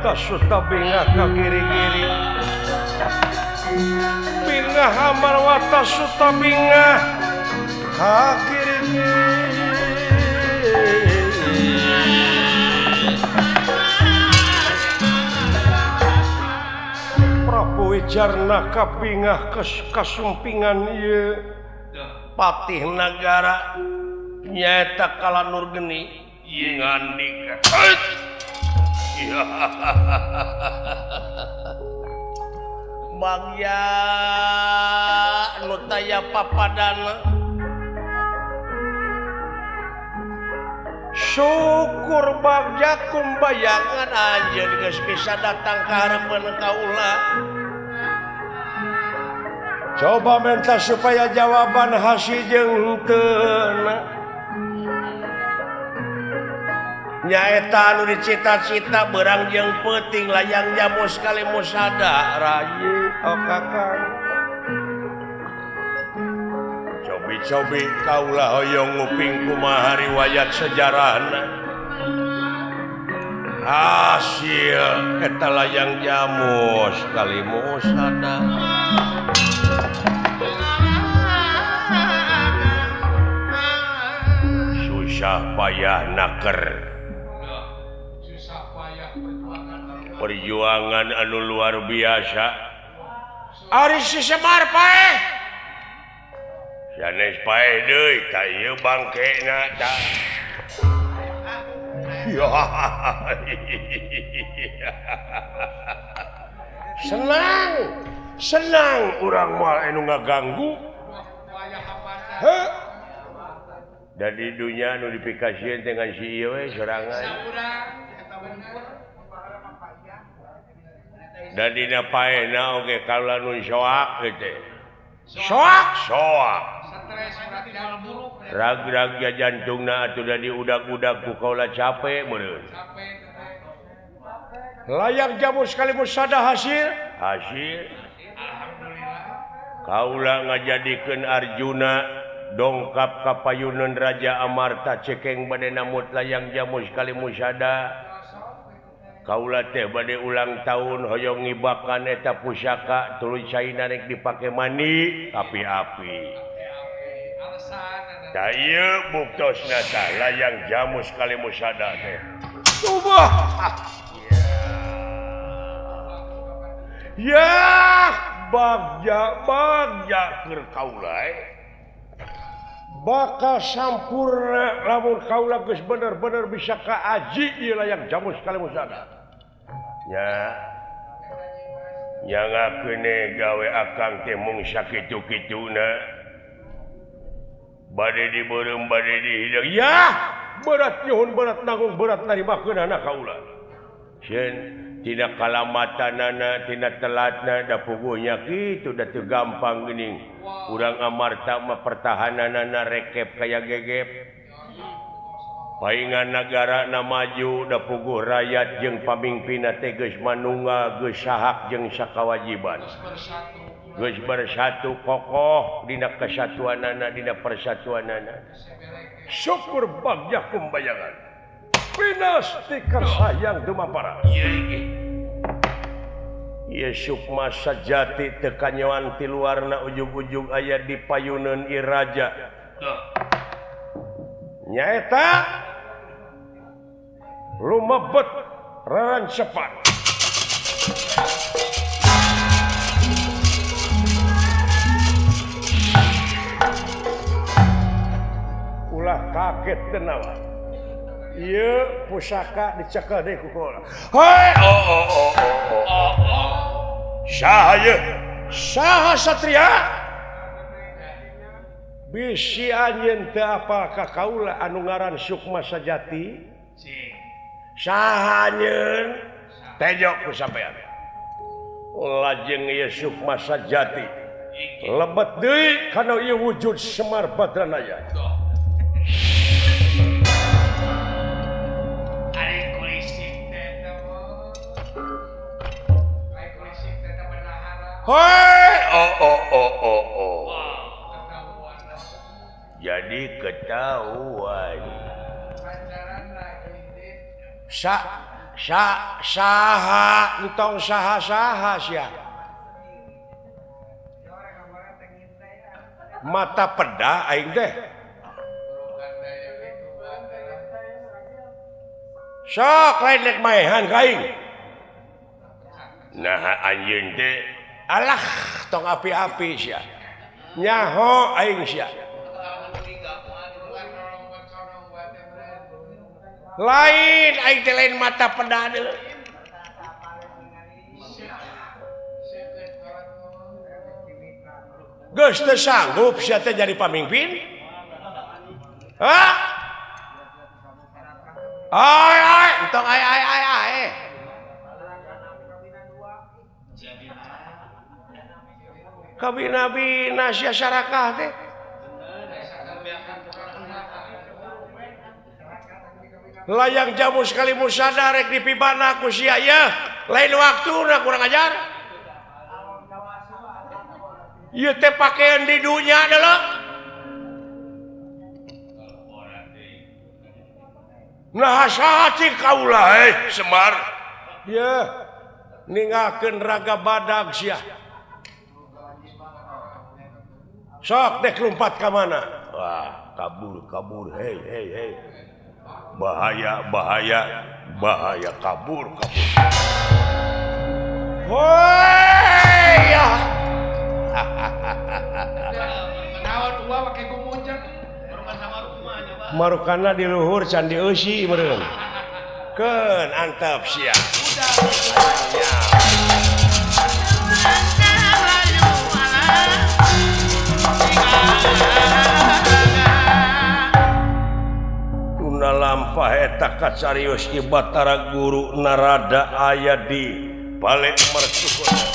wata suta bingah ka giri-giri bingah amar wata suta bingah ka giri-giri Prabu Wijarna kabingah kasumpingan ieu patih nagara nyaeta Kala Nurgeni ngandika Bagya nu taya papadana syukur bagja kumbayangan anjeun geus bisa datang ka hareupeun kaula coba minta supaya jawaban hasi jeung henteu nyaeta anu dicita-cita berang jeung peuting layang jamu sekali musada rayi kakang cobi-cobi kaula hoyong nguping kumaha riwayat sejarahna hasil eta layang jamu sekali musada susah payah naker perjuangan anu luar biasa ari si Semar paeh sanes paeh deui ka ieu bangkena tah senang urang moal anu ngaganggu dan di dunia anu dipikasieun dengan si ieu we sorangan dan dina paena oge kaula nu soak teh soak rag-rag jantungna atuh da diudag-udag ku kaula capek meureun layang jamu sekali musada hasil kaula ngajadikeun Arjuna dongkap ka payuneun Raja Amarta cekeng bade namut layang jamu sekali musada kaula teh bade ulang tahun hoyong ngibakan eta pusaka tuluy caina rek dipake mandi api-api da ieu buktosna tah layang jamu sekali musada teh coba ya bagja keur kaula bakal sampurna lamun kaula geus bener-bener bisa kaaji ieu layang jamu sekali musada nya nyangakeun gawe akang teh mung sakitu-kituna bade dibeureum bade dihidang ya berat nyuhun berat nanggung berat narimakeunana kaula sieun tina kalamatanana tina telatna da puguhnya kitu da teu gampang geuning urang Amarta mah pertahananana rekep kaya gegep paingan nagara na maju da puguh rakyat jeung pamingpinna teh geus manunggal geus sahak jeung sakawajiban geus bersatu kokoh dina kesatuanana dina persatuanana syukur bagja kumbayangan pinasti karsayang dumapara ieu sukma sajati teu kanyoan ti luarna ujug-ujug aya di payuneun ieu raja nyaeta lumebet rarancepan ulah kaget tenawa ieu pusaka dicekel deui ku kaula hei saha ieu saha satria bisi anjeun teu apal ka kaula anu ngaran Sukma Sajati saha anjeun tejo ku sampean lajeng ieu Sukma Sajati lebet deui kana ieu wujud Semar Badranaya hei jadi ketahuan saha entong saha-saha sia mata peda aing teh sok lain nek maehan ka aing nah anjeun teh alah tong api-api sia nyaho aing sia lain aing teh lain mata peda deui geus teu sanggup sia teh jadi pamimpin hah ai entong ai kabina-bina sia syarakah teh layang jamu sekali musada rek dipibana ku sia ya lain waktuna kurang ajar ieu teh pakaian di dunya adalah nah saha cing kaula Semar ya ninggalkeun raga badag sia sok dek lompat ka mana wah kabur hei bahaya kabur woi ya naon tua pakai gumujan marukana di luhur candi eusi meureun keun antep sia lampah eta kacarios di Batara Guru Narada aya di balik mercukut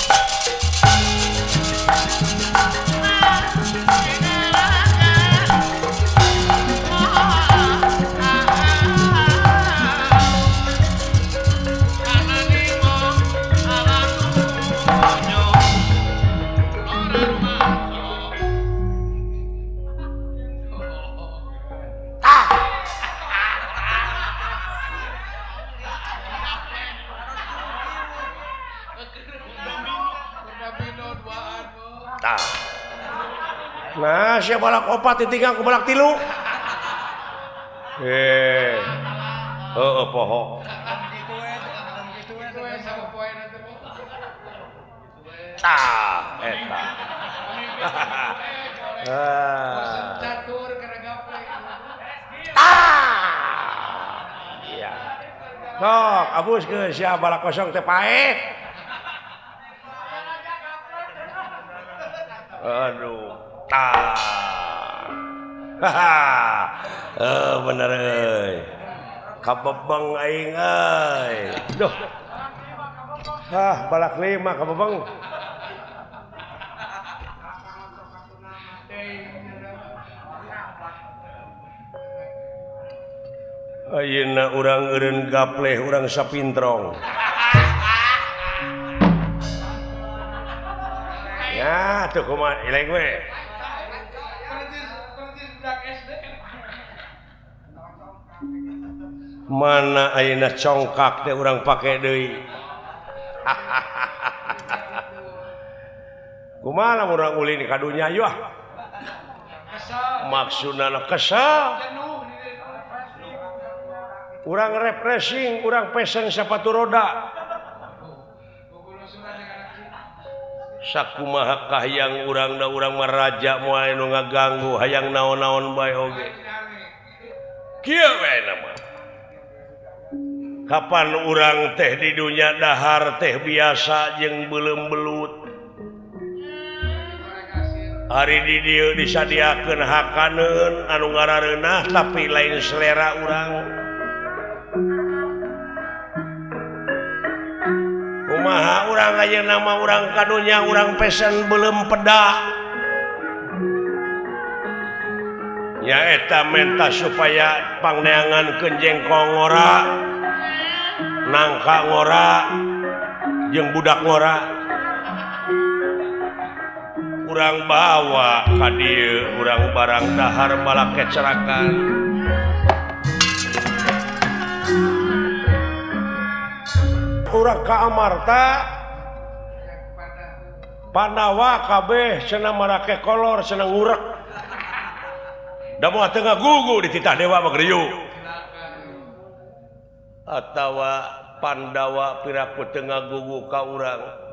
nah siapa balak opat ditinggal ku balak tilu poho eta catur karena gaple iya sok abus ke siapa balak kosong teh pae aduh bener euy kabebeng aing euy duh balak 5 kabebeng ayeuna urang eureun gapleh urang sapintrong ya tuh kumaha ileng we mana ayeuna congkak teh urang pake deui kumaha urang ulin ka dunya yeuh maksudna kesal urang refreshing urang pesen sepatu roda sakumaha kahayang urangna urang maraja moal nu ngaganggu hayang naon-naon bae oge kieu we nama kapan urang teh di dunya dahar teh biasa jeung beuleum belut hari di dieu disadiakeun hakaneun anu ngarareunah tapi lain selera urang kumaha urang ayeuna nama urang kadunya urang pesen beuleum peda nyaeta menta supaya pangneangankeun jengkol ngora nangka ngora jeung budak ngora urang bawa ka dieu urang barang dahar balak kecerakan urang ka Amarta Pandawa kabeh cenah marake kolor cenah ngurek da moal teu ngagugu di titah dewa mah geriyu atawa Pandawa piraku teu ngagugu ka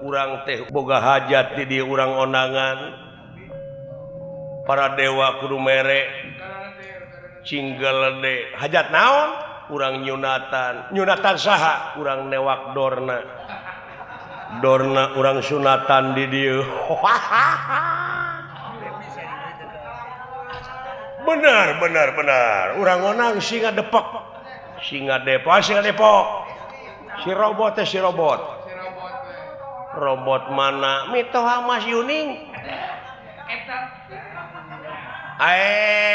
urang teh boga hajat di dieu urang onangan para dewa kudu mere cinggelede hajat naon urang nyunatan saha urang newak dorna urang sunatan di dieu benar urang onang singa depok si robot mana mitoha Mas Yuning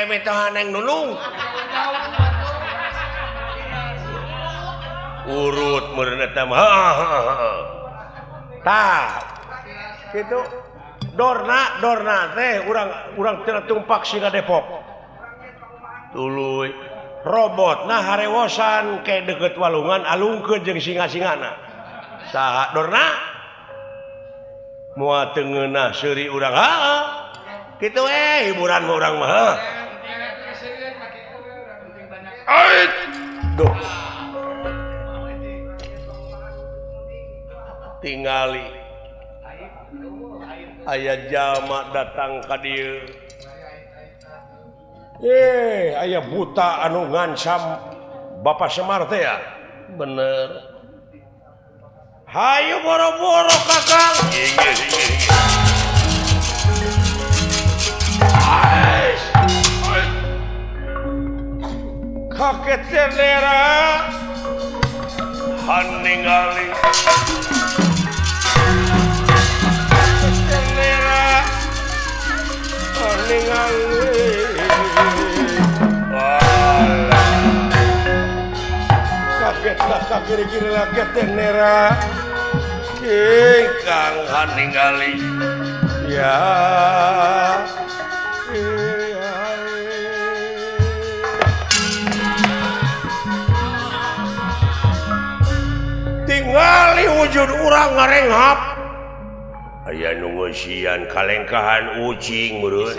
mitoha Neng Nunung urut meureun eta mah gitu dorna teh urang tina tumpak singa Depok tuluy robotna harewosan ke deket walungan alungkeun jeung singa-singana saha dorna moal teu ngeunah seuri urang kitu hiburan mah urang mah duh tingali aya jalma datang ka dieu aya buta anu ngancam Bapak Semar teh ya bener hayu boro-boro Kakang kaget tendera haningali kaget kiri-kiri lagi tenera kang haningali ya tingali wujud urang ngarenghap aya nu ngeusian kalengkahan ucing meureun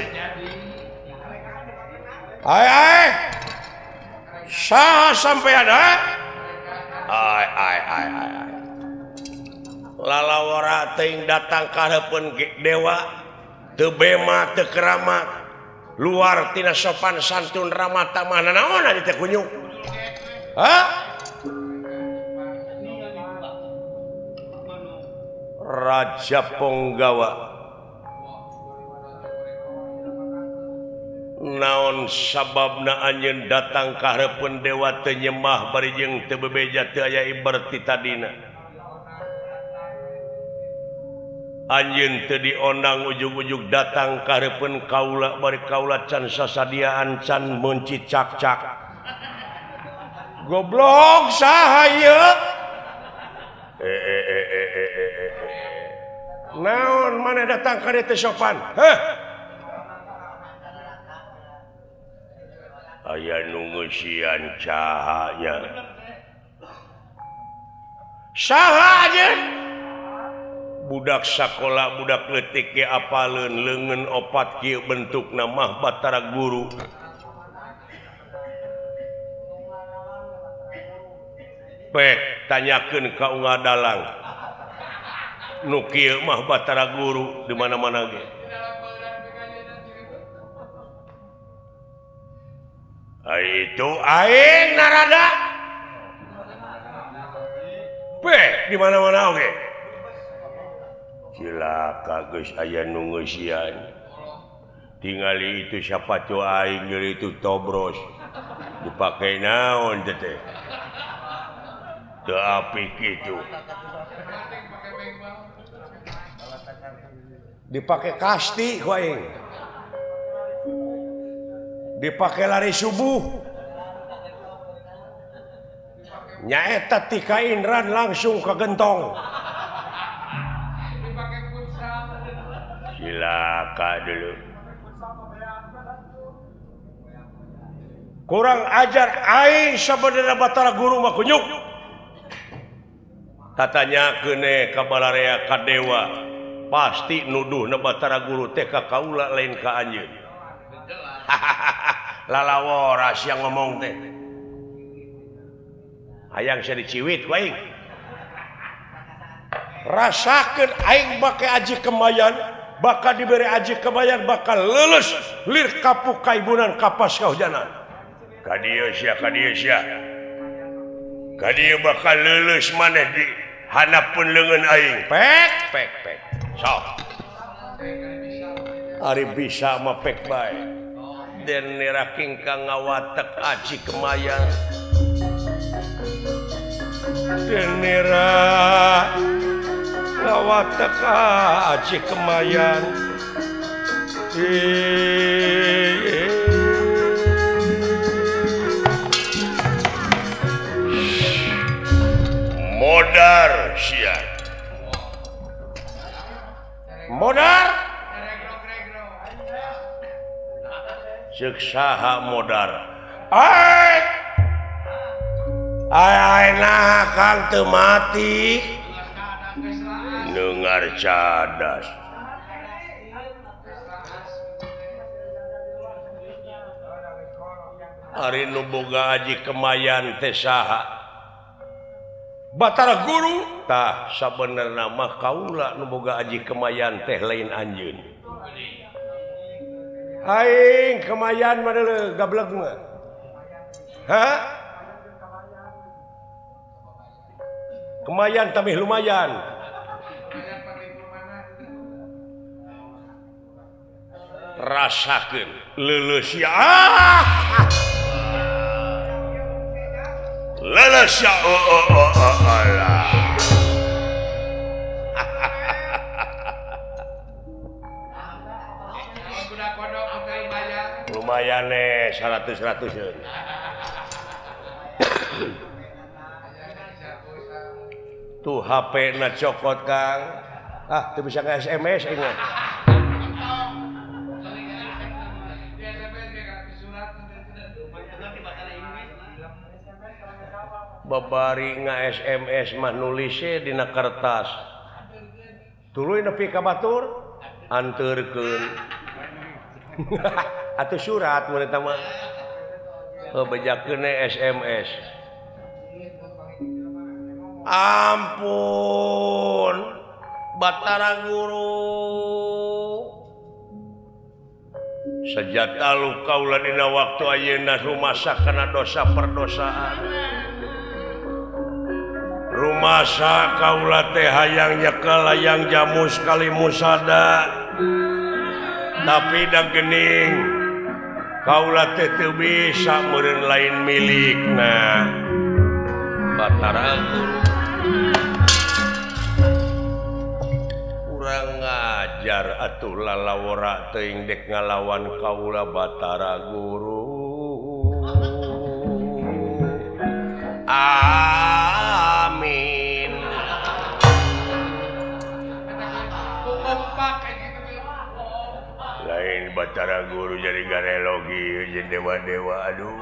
saha sampean lalawara teuing datang ka hareupeun dewa teu bema teu keramat luar tina sopan santun ramah tamah naon ari teh kunyuk Raja Ponggawa naon sababna anjeun datang ka hareupeun dewa teu nyembah bari jeung teu bebeja teu aya ibarat ti tadina anjeun teu diondang ujug-ujug datang ka hareupeun kaula bari kaula can sasadiaan can mencicak-cak goblok saha ieu naon mana datang ka dieu teh sopan aya nu ngeusian cahaya saha anjeun budak sakola budak leutik ge apaleun leungeun opat kieu bentukna mah Batara Guru pek tanyakeun ka Unga Dalang nu kieu mah Batara Guru di mana-mana ge itu aing narada di mana-mana oge cilaka geus aya nu ngeusian tingali itu siapa tuh aing geus itu tobros dipake naon teh teu apik kitu dipake kasti ku aing dipake lari subuh nyaeta ti kainran langsung ke gentong cilaka dulu kurang ajar aing sabenerna Batara Guru mah kunyuk tatanya kene kabalarea kadewa pasti nuduh na Batara Guru teh ka kaula lain ka anjeun lalawora sia ngomong teh hayang sia diciwit ku aing rasakeun aing make aji kemayan bakal diberi aji kemayan bakal leuleus lir kapuk kaibunan kapas kahujanan ka dieu sia Kadieu bakal lulus maneh di hanapeun leungeun aing. Pek. Sok. Ari bisa mah pek bae. Den niraking ka ngawatek aji kemayan. Den nira ngawatek aji kemayan. Modar sia. Modar. Ceuk saha modar. Ai nah Kang teu mati. Neungar cadas. Ari nu boga aji kemayan teh saha? Batara Guru tah sabenerna mah kaula nu boga aji kemayan teh lain anjeun. Aing kemayan mah deuleu gablek mah. Hah? Kemayan tamih lumayan. Rasakeun leuleus ya. Leles ya Allah. Lumayan nih 100 tuh HP na cokot Kang tuh bisa nge SMS ingat babari nga-SMS mah nulisnya dina kertas tuluy nepi ka batur anterkeun atuh surat mun eta mah bejakeun SMS ampun Batara Guru sejata lu kaula dina waktu ayeuna rumasa kana dosa perdosaan rumasa kaula teh hayang nyekel hayang jamu sekali musada tapi da geuning kaula teh teu bisa meureun lain milikna Batara Guru urang ngajar atuh lalawora teuing dek ngalawan kaula Batara Guru amin lain Batara Guru jadi garelogi jadi dewa-dewa aduh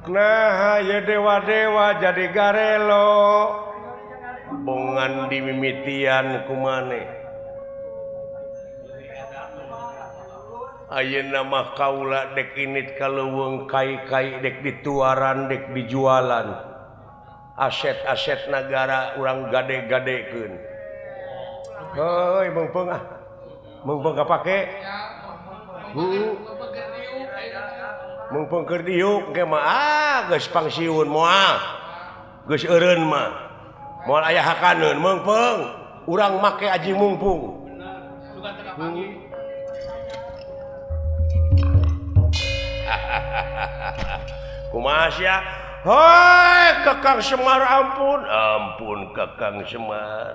nah ya dewa-dewa jadi garelo bongan dimimitian kumane ayeuna mah kaula dek init kaleuweung kai-kai dek dituaran dek dijualan aset-aset negara urang gade-gadekeun heuy meungpeung kapake meungpeung keur diuk ge mah geus pangsiun moal geus eureun mah moal aya hakaneun meungpeung urang make aji mumpung kumaha sia hoi Kakang Semar ampun Kakang Semar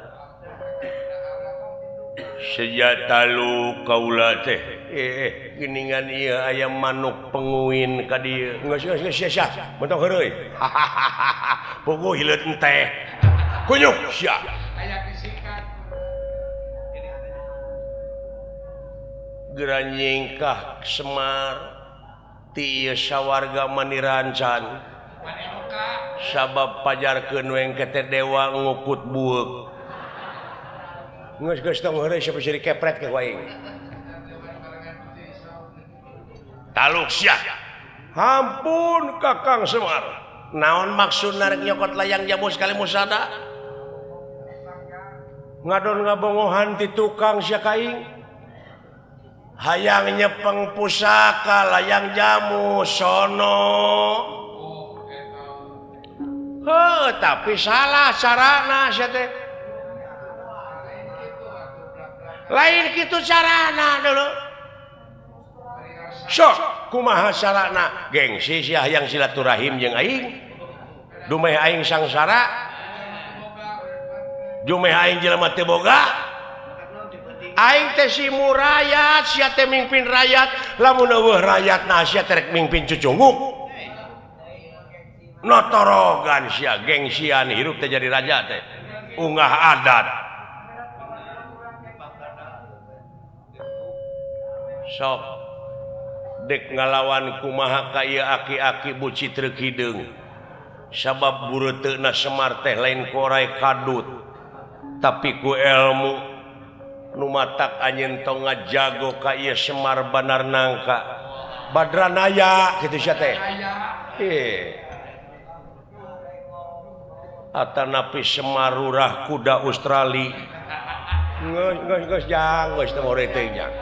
sejata lu kaula teh geuningan ieu aya manuk penguin ka dieu geus sia mentok heureuy puguh hileut teh kunyuk sia aya kisikan geura nyingkah Semar ti ieu sawarga manirancan maneoka sabab pajarkeun we kete dewa ngukut bueuk geus tong heureuy siapa sih kepret ke aing taluk sia hampun Kakang Semar naon maksudna rek nyokot layang jamu sekali musada ngadon ngabongohan ti tukang sia kaing hayang nyepeng pusaka layang jamu sono tapi salah carana sia teh lain kitu carana dulu sok kumaha carana gengsi sia hayang silaturahim jeung aing dumeh aing sangsara dumeh aing jelema teu boga aing teh si murayat sia teh mimpin rakyat lamun eueuh rakyatna sia teh rek mimpin cucunguk notorogan sia gengsian hirup teh jadi raja teh unggah adat sok dek ngalawan kumaha ka ieu aki-aki bucit rek hideung sabab bureuteuna Semar teh lain korai kadut tapi ku ilmu nu matak anjeun tong ngajago ka ieu Semar Bandar Nangka Badranaya kitu sia teh atanapi Semarurah kuda Australia geus jang geus teu more teh jang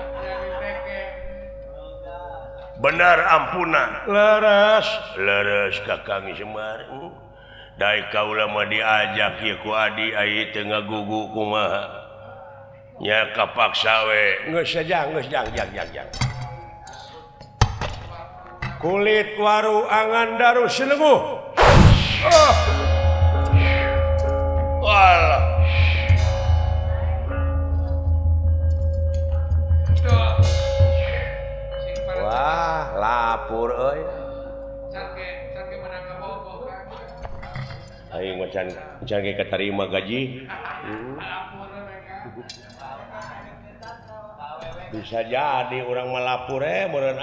benar ampuna leres Kakang Semar dai kaula mah diajak ieu ku adi ai teu ngagugu kumaha nya kapaksa we geus jang kulit waru angan daru sineuguh walah wah lapur euy Can menang boboh kan aing macan ge katarima gaji bisa jadi orang melapur meureun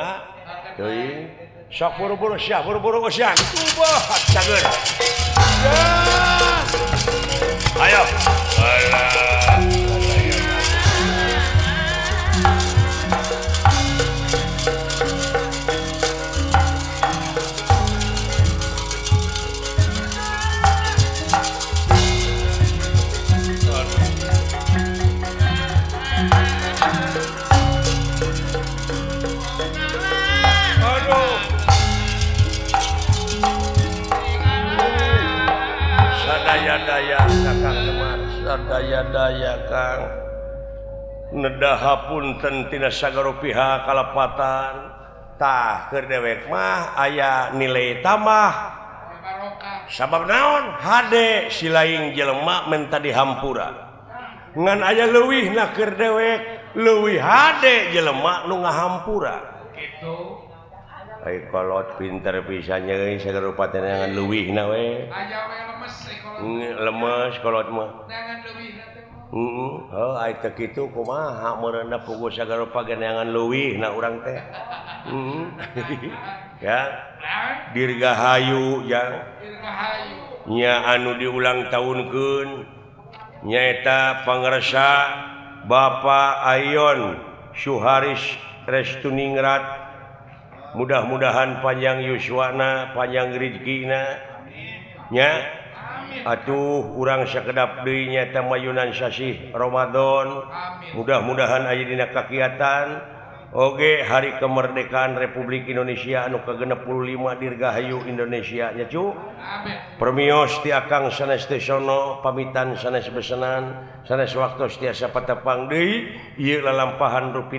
teuing sok buru-buru sia buru-buru usian ubah cager ayo sadaya-daya Kakang Semar sadaya-daya Kang nedahapunten tina sagaro pihak kalepatan tah keur dewek mah aya nilai tambah sabab naon hade silaing jelema menta dihampura ngan aya leuwihna keur dewek leuwih hade jelema nu ngahampura gitu ai kolot pinter pisan nya sagaro paten ngan leuwihna we aya we lemes kolot mah nangan leuwihna teh oh ai teh kitu kumaha meureunna puguh sagaro pageneangan leuwihna urang teh ya dirgahayu yang nya anu diulang tahunkeun nyaeta pangarsa Bapak Ayon Syuharis Restuningrat mudah-mudahan panjang yuswana panjang rezekina nya atuh urang sakedap deui nyaeta mayunan sasih Ramadan mudah-mudahan aya dina kakiatan oge hari kemerdekaan Republik Indonesia anu ke-65 dirgahayu Indonesia nya cu permios ti akang sanes teh sono pamitan sanes besenan sanes waktos tiasa patepang deui ieu lalampahan rupi